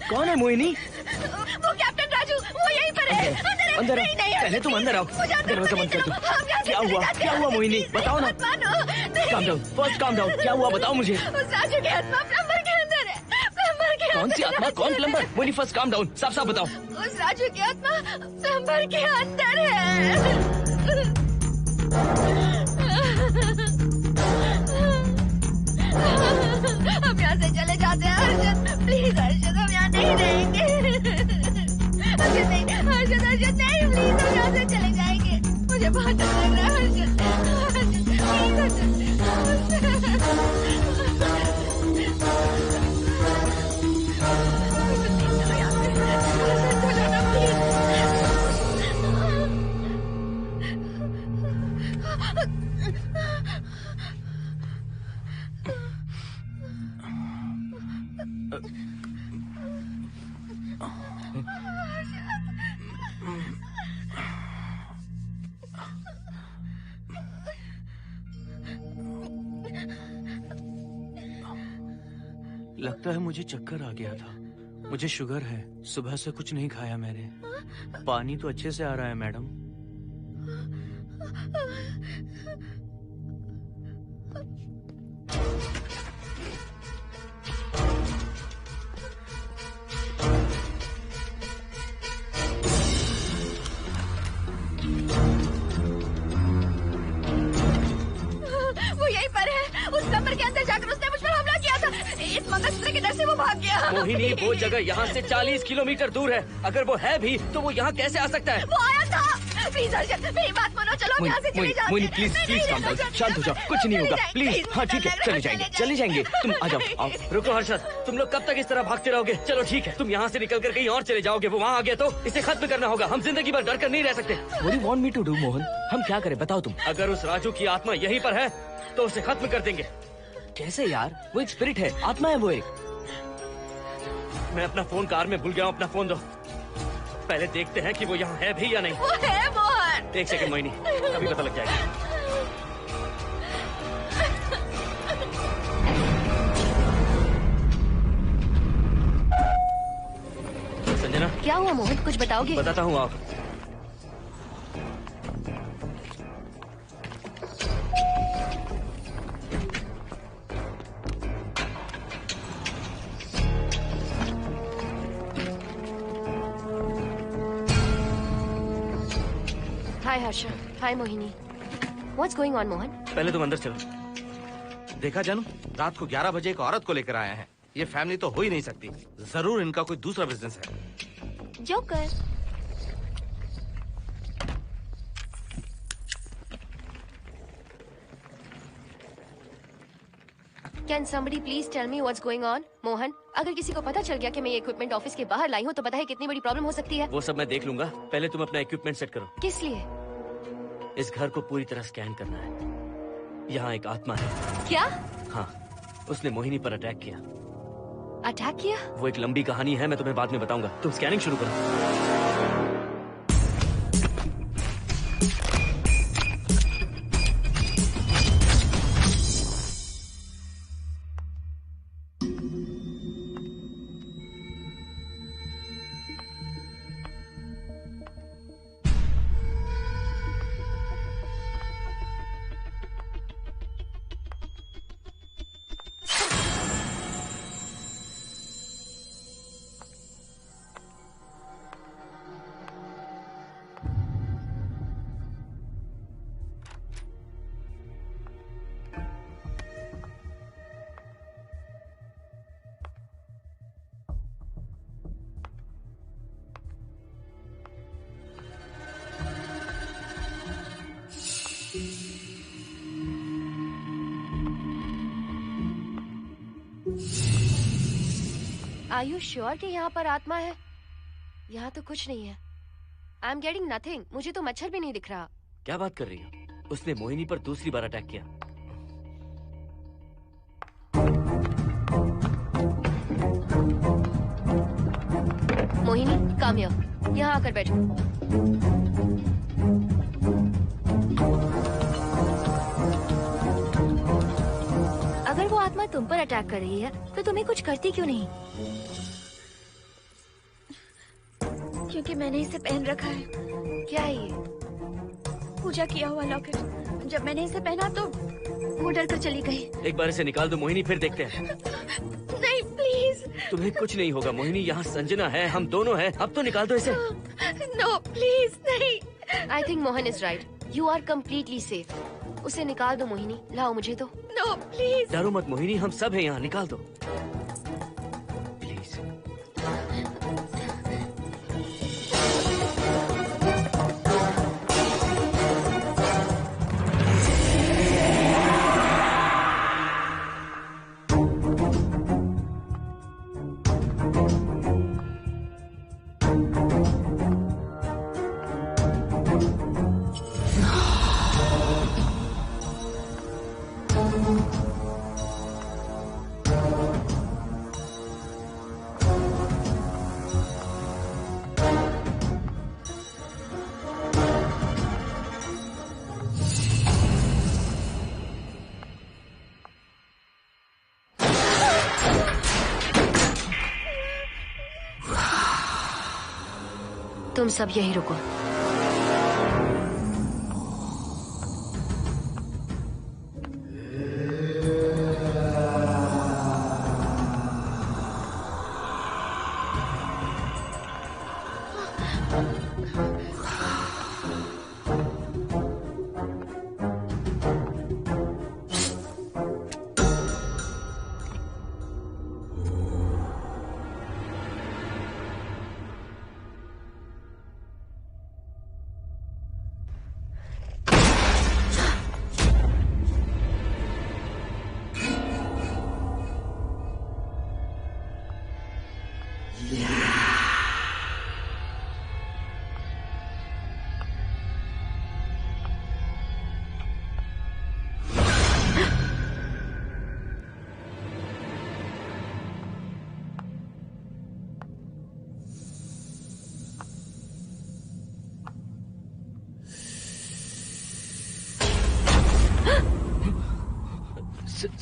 कौन है मोहिनी? वो कैप्टन राजू, वो यहीं पर है। अंदर नहीं, नहीं, पहले तुम अंदर आओ। दरवाजा बंद कर दो। क्या हुआ? क्या हुआ मोहिनी? बताओ ना। Calm down, first calm down. क्या हुआ बताओ मुझे। उस राजू की आत्मा प्लम्बर के अंदर है। प्लम्बर के कौन सी आत्मा? कौन plumber? Mohini first calm down, साफ साफ बताओ। उस राजू की आत्मा प्लम्बर के अंदर है। हम यहाँ से चले जाते हैं हर्षद, प्लीज हर्षद, हम यहाँ नहीं रहेंगे। हर्षद नहीं, हर्षद हर्षद नहीं, प्लीज हम यहाँ से चले जाएंगे, मुझे बहुत डर लग रहा है हर्षद, हर्षद प्लीज लगता है मुझे चक्कर आ गया था। मुझे शुगर है, सुबह से कुछ नहीं खाया मैंने। पानी तो अच्छे से आ रहा है मैडम। वो यहीं पर है, उस कमरे के अंदर जाकर उसने मुझ पर हमला किया था। इस मंगलसूत्र के डर से वो भाग गया। मोहिनी, वो जगह यहाँ से 40 किलोमीटर दूर है। अगर वो है भी तो वो यहाँ कैसे आ सकता है? वो आया था। प्लीज हर्षद, मेरी बात मानो, चलो हम यहाँ से चले जाते हैं। Mohini please please calm down, शांत हो जाओ, कुछ नहीं होगा प्लीज। हाँ ठीक है, चले जाएंगे, तुम आ जाओ। आओ। रुको हर्षद, तुम लोग कब तक इस तरह भागते रहोगे? चलो ठीक है, तुम यहाँ से निकल कर कहीं और चले जाओगे। वो वहाँ आ गया तो इसे खत्म करना होगा। हम जिंदगी भर डर कर नहीं रह सकते। What do you want me to do, Mohan? हम क्या करें बताओ तुम। अगर उस राजू की आत्मा यहीं पर है तो उसे खत्म कर देंगे। कैसे यार? वो एक स्पिरिट है, आत्मा है वो एक। मैं अपना फोन कार में भूल गया हूँ, अपना फोन दो। पहले देखते हैं कि वो यहाँ है भी या नहीं। वो है मोहन। एक सेकंड मोहिनी, अभी पता लग जाएगा। संजना, क्या हुआ मोहन, कुछ बताओगे? बताता हूँ आप। हाय हर्षा, हाय Mohini. What's going on, Mohan? पहले तुम अंदर चलो। देखा जानू, रात को 11 बजे एक औरत को लेकर आया है। ये फैमिली तो हो ही नहीं सकती। जरूर इनका कोई दूसरा बिजनेस है। Joker. Can somebody please tell me what's going on? Mohan, अगर किसी को पता चल गया कि मैं ये इक्विपमेंट ऑफिस के बाहर लाई हूँ तो पता है कितनी बड़ी प्रॉब्लम हो सकती है। वो सब मैं देख लूंगा, पहले तुम अपना इक्विपमेंट सेट करो। किस लिए? इस घर को पूरी तरह स्कैन करना है। यहाँ एक आत्मा है। क्या? हाँ, उसने मोहिनी पर अटैक किया। अटैक किया? वो एक लंबी कहानी है, मैं तुम्हें बाद में बताऊंगा। तुम स्कैनिंग शुरू करो। Are you sure कि यहाँ पर आत्मा है? यहाँ तो कुछ नहीं है। I am getting nothing. मुझे तो मच्छर भी नहीं दिख रहा। क्या बात कर रही हो? उसने मोहिनी पर दूसरी बार अटैक किया। Mohini, come here. यहाँ आकर बैठो। अगर वो आत्मा तुम पर अटैक कर रही है तो तुम्हें कुछ करती क्यों नहीं? क्योंकि मैंने इसे पहन रखा है। क्या है ये? पूजा किया हुआ लॉकेट। जब मैंने इसे पहना तो वो डर कर चली गई। एक बार इसे निकाल दो मोहिनी, फिर देखते हैं। नहीं प्लीज। तुम्हें कुछ नहीं होगा मोहिनी, यहाँ संजना है, हम दोनों हैं। अब तो निकाल दो इसे। नो प्लीज नहीं। I think Mohan is right. You are completely safe. उसे निकाल दो मोहिनी। लाओ मुझे तो। No please. डरो मत मोहिनी, हम सब हैं यहाँ, निकाल दो। तुम सब यहीं रुको।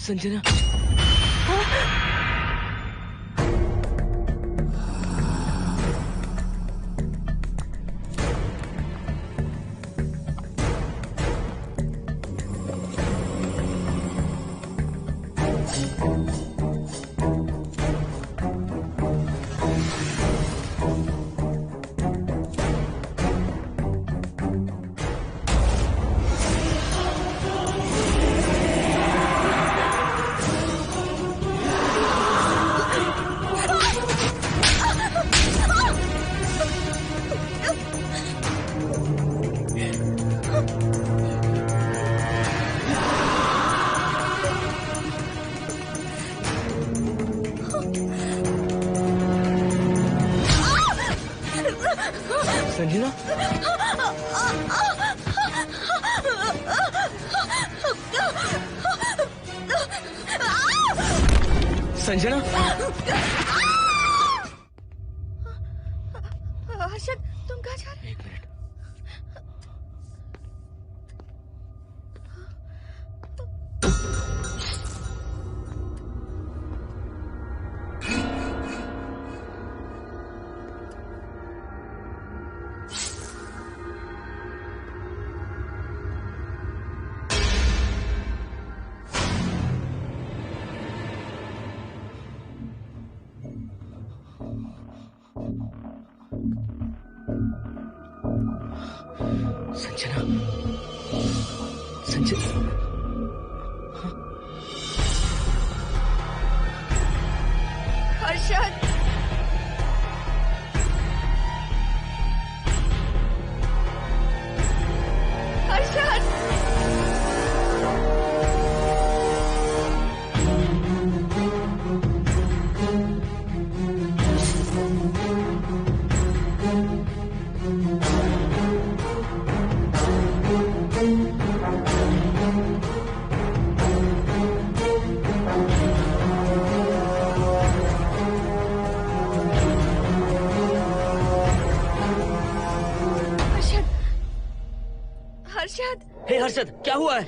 संजना, संजना, संजना, हर्षद, तुम कहाँ जा रहे? एक मिनट। संजना, संजना, हर्षद, हर्षद, हर्षद, हे हर्षद, क्या हुआ है?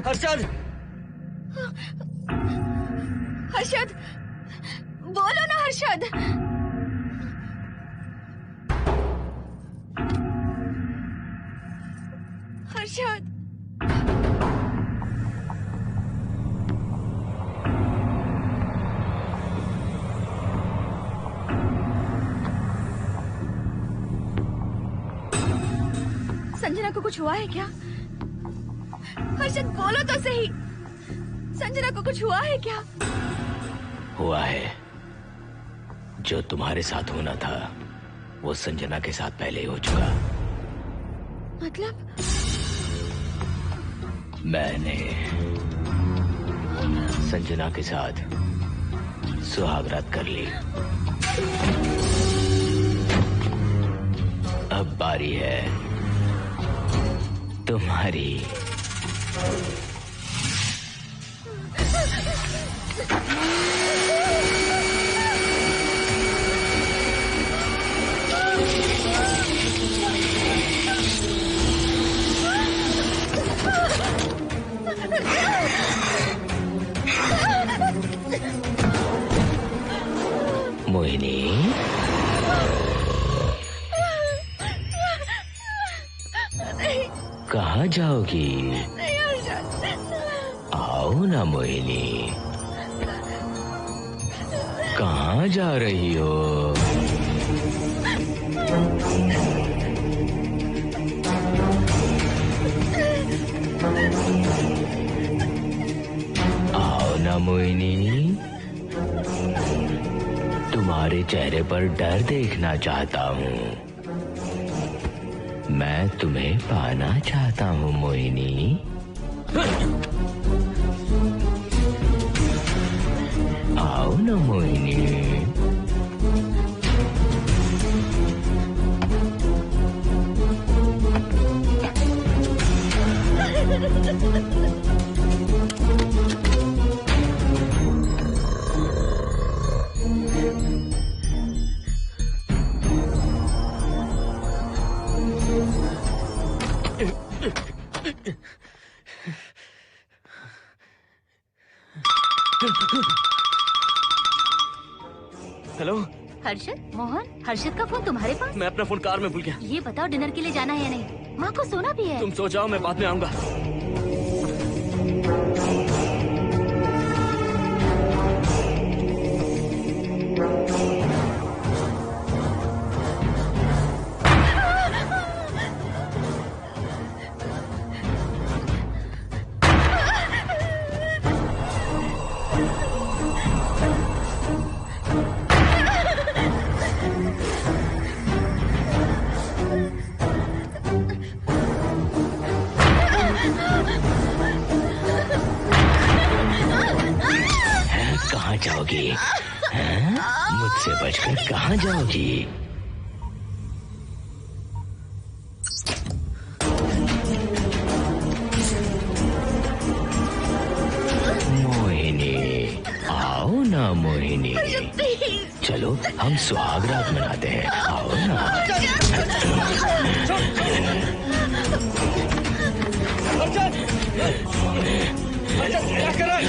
हर्षद, हर्षद, बोलो ना हर्षद। हर्षद, संजना को कुछ हुआ है क्या? हर्षद बोलो तो सही, संजना को कुछ हुआ है क्या? हुआ है, जो तुम्हारे साथ होना था वो संजना के साथ पहले ही हो चुका। मतलब? मैंने संजना के साथ सुहागरात कर ली। अब बारी है तुम्हारी। मोहिनी, कहाँ जाओगी? आओ ना मोहिनी, कहाँ जा रही हो? आओ ना मोहिनी, तुम्हारे चेहरे पर डर देखना चाहता हूँ। मैं तुम्हें पाना चाहता हूँ मोहिनी। आओ ना मोहिनी। हेलो हर्षद, मोहन, हर्षद का फोन तुम्हारे पास? मैं अपना फोन कार में भूल गया। ये बताओ डिनर के लिए जाना है या नहीं? माँ को सोना भी है। तुम सो जाओ, मैं बाद में आऊंगा। कहाँ जाओगी? मुझसे बचकर कहाँ जाओगी? मोहिनी, आओ ना मोहिनी। चलो हम सुहागरात मनाते हैं, आओ ना। क्या कर रहा है?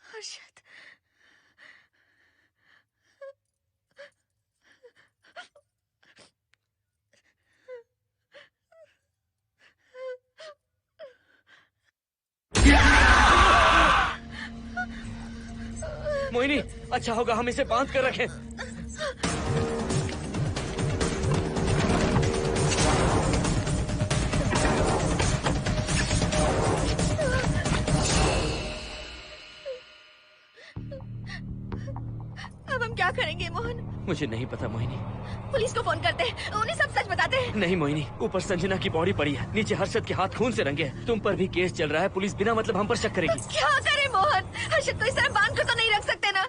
हर्षद, मोहिनी, अच्छा होगा हम इसे बांध कर रखें। अब हम क्या करेंगे मोहन? मुझे नहीं पता मोहिनी। पुलिस को फोन करते हैं, उन्हें सब सच बताते हैं। नहीं मोहिनी, ऊपर संजना की बॉडी पड़ी है, नीचे हर्षद के हाथ खून से रंगे हैं। तुम पर भी केस चल रहा है, पुलिस बिना मतलब हम पर शक करेगी। क्या करे मोहन? हर्षद को इस तरह बांध कर तो नहीं रख सकते ना।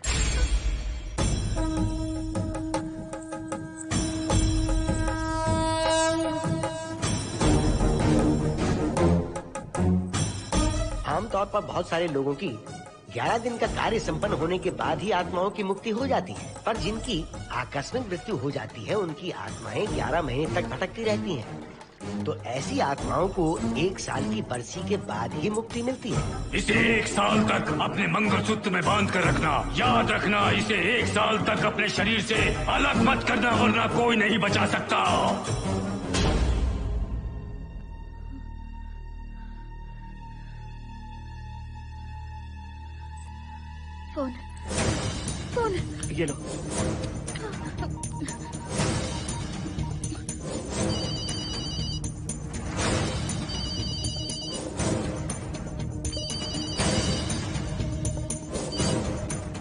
आमतौर पर बहुत सारे लोगों की 11 दिन का कार्य संपन्न होने के बाद ही आत्माओं की मुक्ति हो जाती है, पर जिनकी आकस्मिक मृत्यु हो जाती है उनकी आत्माएं 11 महीने तक भटकती रहती हैं। तो ऐसी आत्माओं को 1 साल की बरसी के बाद ही मुक्ति मिलती है। इसे 1 साल तक अपने मंगलसूत्र में बांध कर रखना। याद रखना, इसे 1 साल तक अपने शरीर से अलग मत करना, वरना कोई नहीं बचा सकता। फोन ये लो।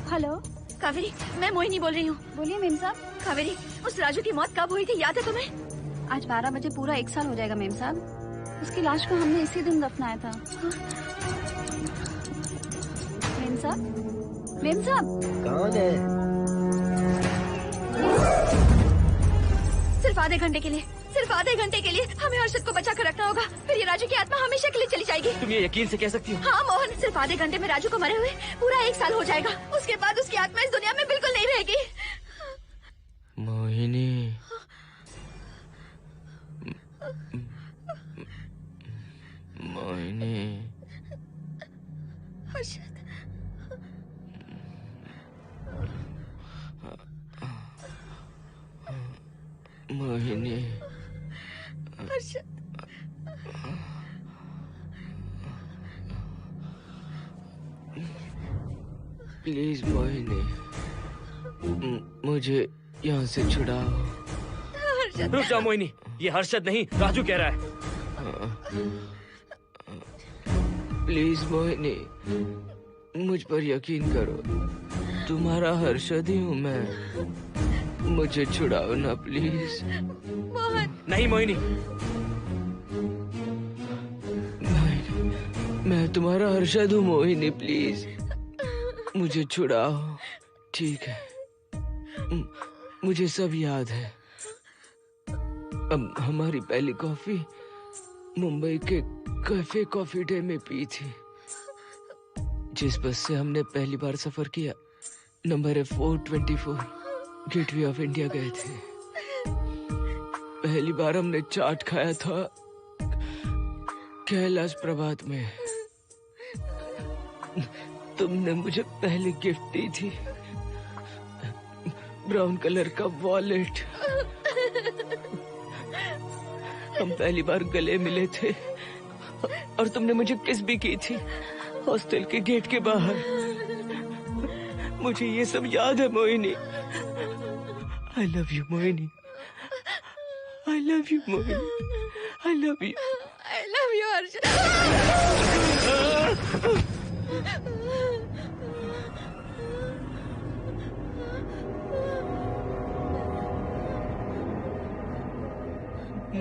हेलो कावेरी, मैं मोहिनी बोल रही हूँ। बोलिए मेम साहब। कावेरी, उस राजू की मौत कब हुई थी, याद है तुम्हें? आज 12 बजे पूरा 1 साल हो जाएगा मेम साहब। उसकी लाश को हमने इसी दिन दफनाया था। मेम साहब, मेम साहब। कौन है? सिर्फ आधे घंटे के लिए, सिर्फ आधे घंटे के लिए हमें हर्षद को बचा कर रखना होगा, फिर ये राजू की आत्मा हमेशा के लिए चली जाएगी। तुम ये यकीन से कह सकती हो? हाँ मोहन, सिर्फ आधे घंटे में राजू को मरे हुए पूरा 1 साल हो जाएगा। उसके बाद उसकी आत्मा इस दुनिया में बिल्कुल नहीं रहेगी। मोहिनी, मोहिनी। हर्षद, मोहिनी। हर्षद, प्लीज मोहिनी, मुझे यहाँ से छुड़ाओ। रुक जाओ मोहिनी, ये हर्षद नहीं राजू कह रहा है। प्लीज मोहिनी, मुझ पर यकीन करो, तुम्हारा हर्षद ही हूँ मैं। मुझे छुड़ाओ ना प्लीज। मोहन। नहीं मोहिनी, मैं तुम्हारा हर्षद हूँ मोहिनी, प्लीज मुझे छुड़ाओ। ठीक है, मुझे सब याद है। अब हमारी पहली कॉफी मुंबई के कैफे कॉफी डे में पी थी। जिस बस से हमने पहली बार सफर किया, नंबर है 424, गेटवे ऑफ इंडिया गए थे। पहली बार हमने चाट खाया था कैलाश प्रभात में। तुमने मुझे पहली गिफ्ट दी थी, ब्राउन कलर का वॉलेट। हम पहली बार गले मिले थे और तुमने मुझे किस भी की थी हॉस्टल के गेट के बाहर। मुझे ये सब याद है Mohini. I love you Mohini, I love you Mohini, I love you, I love you Harshad.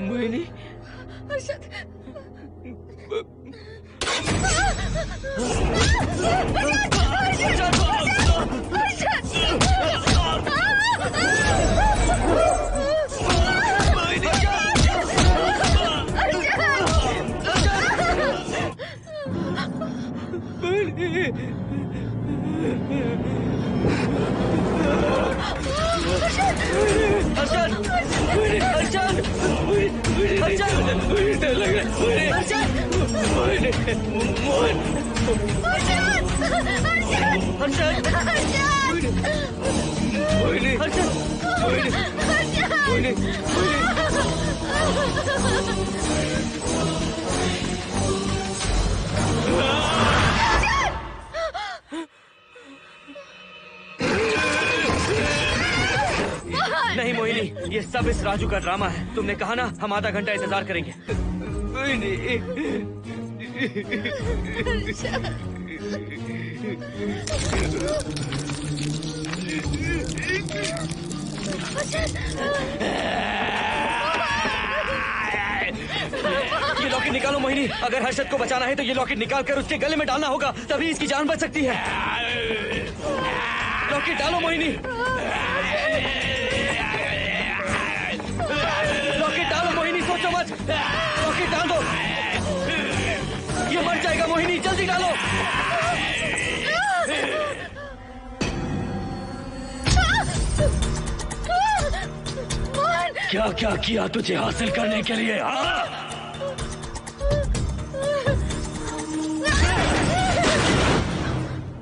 Mohini. Harshad, नहीं मोहिनी, ये सब इस राजू का ड्रामा है। तुमने कहा ना हम आधा घंटा इंतजार करेंगे। ये लॉकेट निकालो मोहिनी। अगर हर्षद को बचाना है तो ये लॉकेट निकाल कर उसके गले में डालना होगा, तभी इसकी जान बच सकती है। लॉकेट डालो मोहिनी। लॉकेट डालो मोहिनी, सोचो मत। लॉकेट डाल दो। ये मर जाएगा मोहिनी, जल्दी डालो। क्या क्या किया तुझे हासिल करने के लिए? हाँ?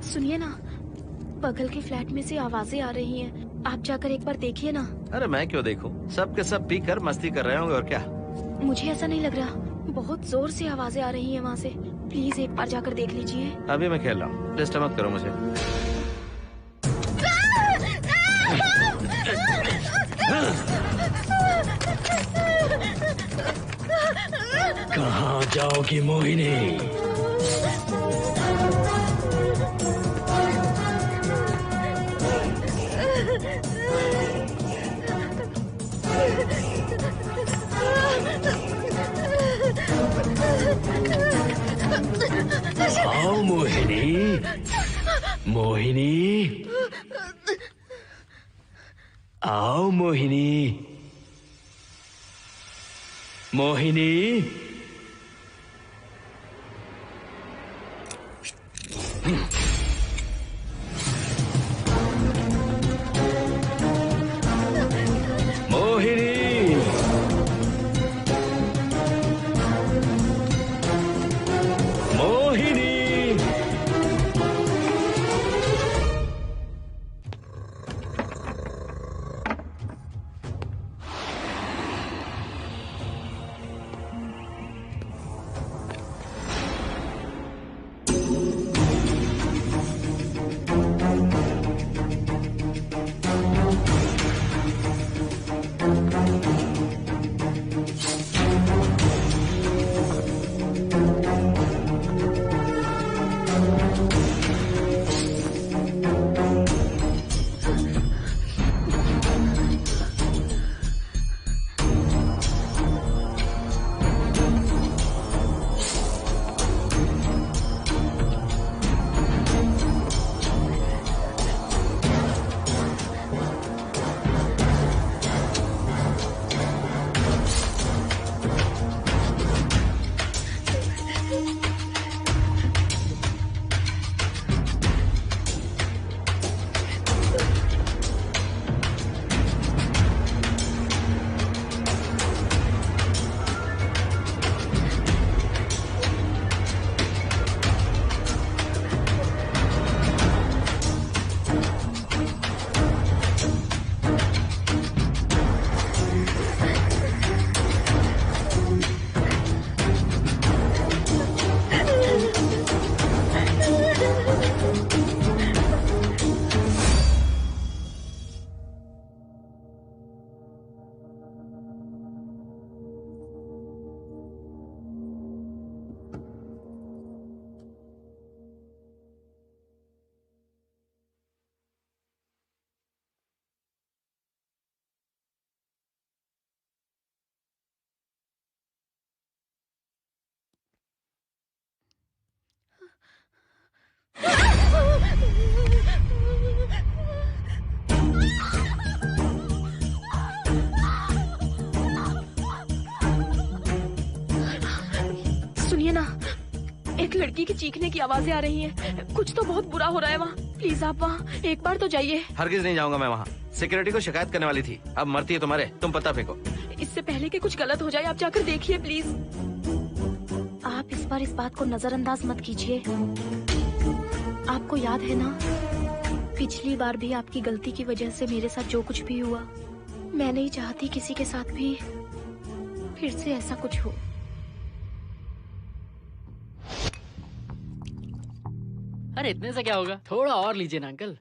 सुनिए ना, बगल के फ्लैट में से आवाजें आ रही हैं। आप जाकर एक बार देखिए ना। अरे मैं क्यों देखूं? सब के सब पी कर मस्ती कर रहे होंगे और क्या। मुझे ऐसा नहीं लग रहा, बहुत जोर से आवाजें आ रही हैं वहाँ से। प्लीज एक बार जाकर देख लीजिए। अभी मैं खेल रहा हूँ, डिस्टर्ब मत करो मुझे। कहाँ जाओगी मोहिनी? आओ मोहिनी, मोहिनी, आओ मोहिनी, मोहिनी। मोहिनी, मोहिनी। सुनिए ना, एक लड़की की चीखने की आवाजें आ रही हैं। कुछ तो बहुत बुरा हो रहा है वहाँ। प्लीज आप वहाँ एक बार तो जाइए। हरगिज नहीं जाऊंगा मैं वहाँ। सिक्योरिटी को शिकायत करने वाली थी, अब मरती है तुम्हारे, तुम पता फेंको। इससे पहले कि कुछ गलत हो जाए आप जाकर देखिए प्लीज। आप इस बार इस बात को नजरअंदाज मत कीजिए। आपको याद है ना, पिछली बार भी आपकी गलती की वजह से मेरे साथ जो कुछ भी हुआ, मैं नहीं चाहती किसी के साथ भी फिर से ऐसा कुछ हो। अरे इतने से क्या होगा, थोड़ा और लीजिए ना अंकल।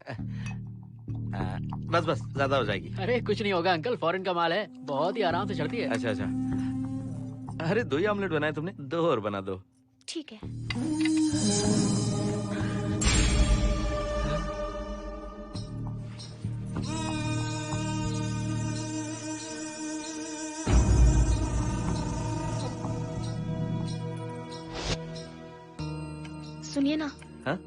बस बस, ज्यादा हो जाएगी। अरे कुछ नहीं होगा अंकल, फॉरेन का माल है, बहुत ही आराम से चढ़ती है। अच्छा अच्छा। अरे 2 ही ऑमलेट बनाए तुमने, 2 और बना दो। ठीक है। सुनिए ना। हाँ?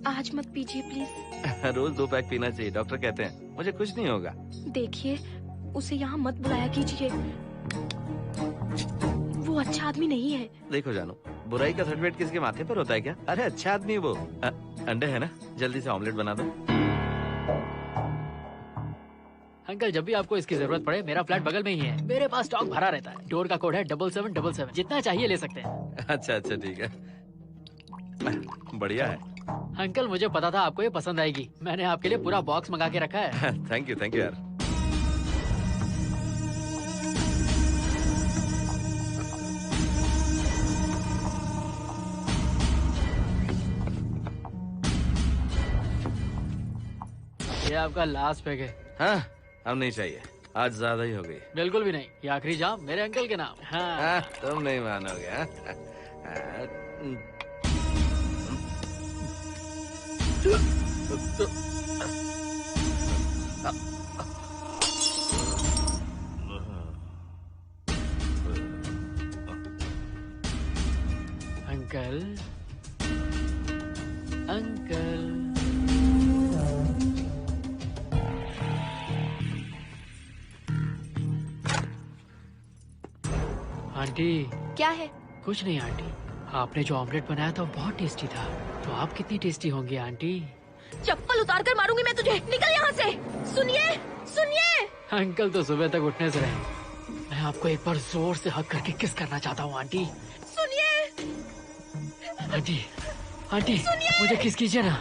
आज मत पीजिए प्लीज। रोज 2 पैक पीना चाहिए, डॉक्टर कहते हैं। मुझे कुछ नहीं होगा। देखिए, उसे यहाँ मत बुलाया कीजिए, वो अच्छा आदमी नहीं है। देखो जानू, बुराई का सर्टिफिकेट किसके माथे पर होता है क्या? अरे अच्छा आदमी है वो। अंडे है ना, जल्दी से ऑमलेट बना दो। अंकल जब भी आपको इसकी जरूरत पड़े मेरा फ्लैट बगल में ही है। मेरे पास स्टॉक भरा रहता है। डोर का कोड है 7777। जितना चाहिए ले सकते हैं। अच्छा अच्छा ठीक है, बढ़िया है। अंकल मुझे पता था आपको ये पसंद आएगी। मैंने आपके लिए पूरा बॉक्स मंगा के रखा है। थैंक यू यार। ये आपका लास्ट पैक है। हाँ, अब नहीं चाहिए, आज ज्यादा ही हो गई। बिल्कुल भी नहीं, ये आखिरी जाम मेरे अंकल के नाम। हाँ। तुम नहीं मानोगे। Uncle uncle aunty. क्या है? कुछ नहीं आंटी, आपने जो ऑमलेट बनाया था वो बहुत टेस्टी था। तो आप कितनी टेस्टी होंगी आंटी? चप्पल उतार कर मारूंगी मैं तुझे। निकल यहाँ से। सुनिए सुनिए। अंकल तो सुबह तक उठने से रहे। मैं आपको एक बार जोर से हक करके किस करना चाहता हूँ आंटी। सुनिए आंटी। आंटी मुझे किस कीजिए ना।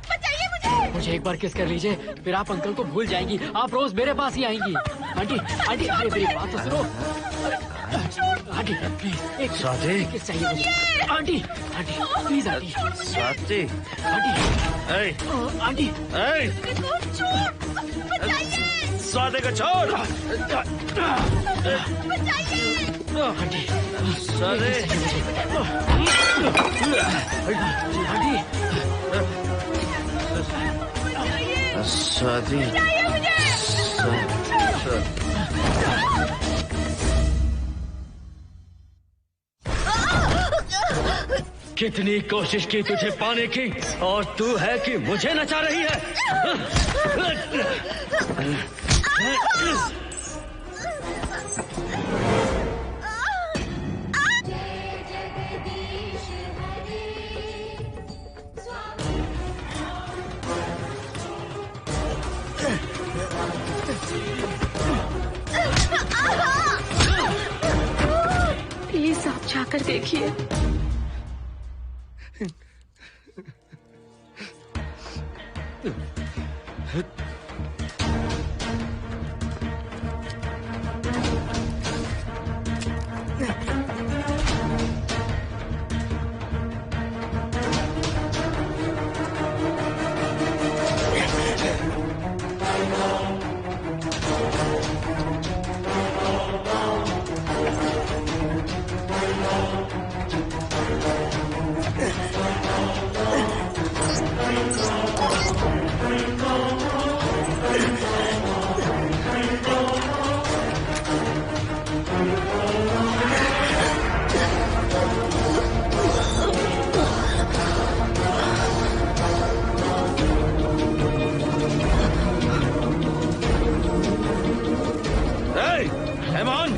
बचाइए मुझे। मुझे एक बार किस कर लीजिए, फिर आप अंकल को भूल जाएंगी। आप रोज मेरे पास ही आएंगी। आंटी आंटी अरे मेरी बात तो सुनो। आंटी प्लीज एक स्वाति किस चाहिए मुझे। Aunty aunty please aunty. Swati aunty aunty Swati को छोड़। आंटी स्वाति स्वाति कितनी कोशिश की तुझे पाने की, और तू है कि मुझे नचा रही है। प्लीज आप जाकर देखिए।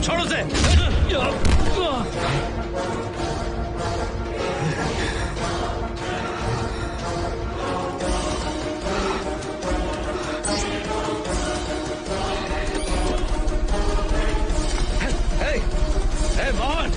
छोड़ो से। Hey, Mohan!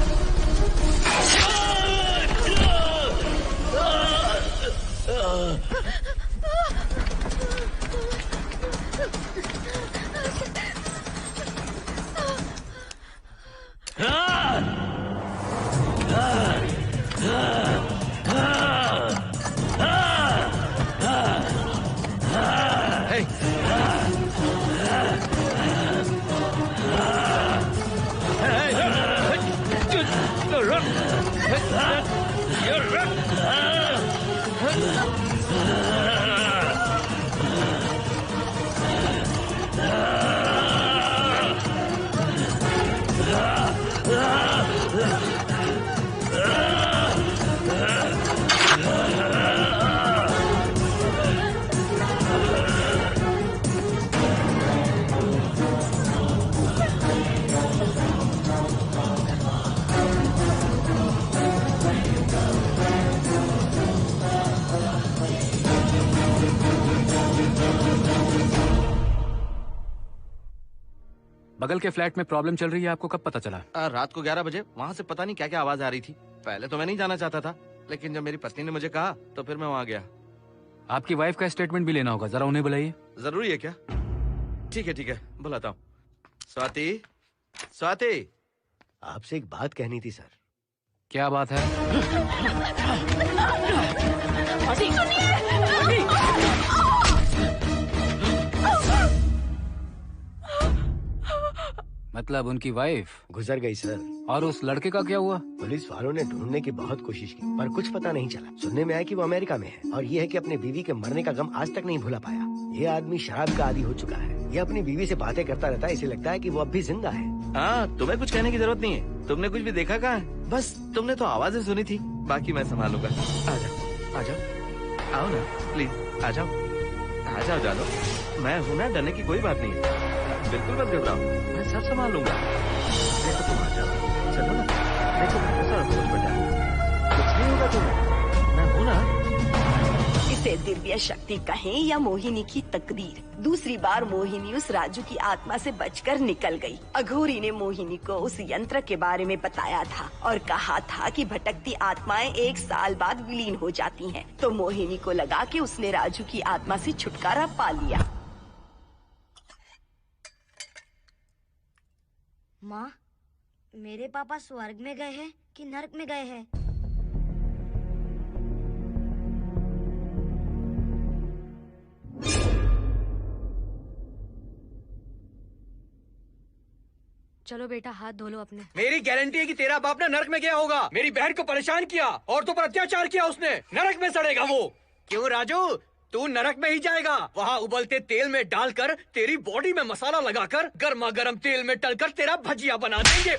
You're बगल के फ्लैट में प्रॉब्लम चल रही है, आपको कब पता चला? रात को 11 बजे वहाँ से पता नहीं क्या क्या आवाज आ रही थी। पहले तो मैं नहीं जाना चाहता था, लेकिन जब मेरी पत्नी ने मुझे कहा तो फिर मैं वहाँ गया। आपकी वाइफ का स्टेटमेंट भी लेना होगा, जरा उन्हें बुलाइए। जरूरी है क्या? ठीक है, बुलाता हूँ। स्वाति, स्वाति, आपसे एक बात कहनी थी सर। क्या बात है? मतलब उनकी वाइफ गुजर गई सर। और उस लड़के का क्या हुआ? पुलिस वालों ने ढूंढने की बहुत कोशिश की पर कुछ पता नहीं चला। सुनने में आया कि वो अमेरिका में है और ये है कि अपने बीवी के मरने का गम आज तक नहीं भुला पाया। ये आदमी शराब का आदी हो चुका है। ये अपनी बीवी से बातें करता रहता है, इसे लगता है कि वो अब भी जिंदा है। हाँ, तुम्हें कुछ कहने की जरूरत नहीं है। तुमने कुछ भी देखा कहाँ है? बस तुमने तो आवाजें सुनी थी, बाकी मैं संभालूंगा। आ जाओ, आओ ना प्लीज, आ जाओ जानो। मैं हूँ ना, डरने की कोई बात नहीं है। बिल्कुल मत घबराओ, मैं सब संभाल लूंगा। देखो तुम आ जाओ, चलो ना। देखो भरोसा रखो मुझ पर, कुछ नहीं होगा तुम्हें, मैं हूँ ना। इसे दिव्य शक्ति कहें या मोहिनी की तकदीर, दूसरी बार मोहिनी उस राजू की आत्मा से बचकर निकल गई। अघोरी ने मोहिनी को उस यंत्र के बारे में बताया था और कहा था कि भटकती आत्माएं 1 साल बाद विलीन हो जाती हैं। तो मोहिनी को लगा कि उसने राजू की आत्मा से छुटकारा पा लिया। माँ, मेरे पापा स्वर्ग में गए हैं कि नरक में गए हैं? चलो बेटा, हाथ धो लो अपने। मेरी गारंटी है कि तेरा बाप ना नरक में गया होगा। मेरी बहन को परेशान किया, औरतों पर अत्याचार किया उसने। नरक में सड़ेगा वो। क्यों राजू, तू नरक में ही जाएगा। वहाँ उबलते तेल में डालकर तेरी बॉडी में मसाला लगाकर गर्मा गर्म तेल में तलकर तेरा भजिया बना देंगे।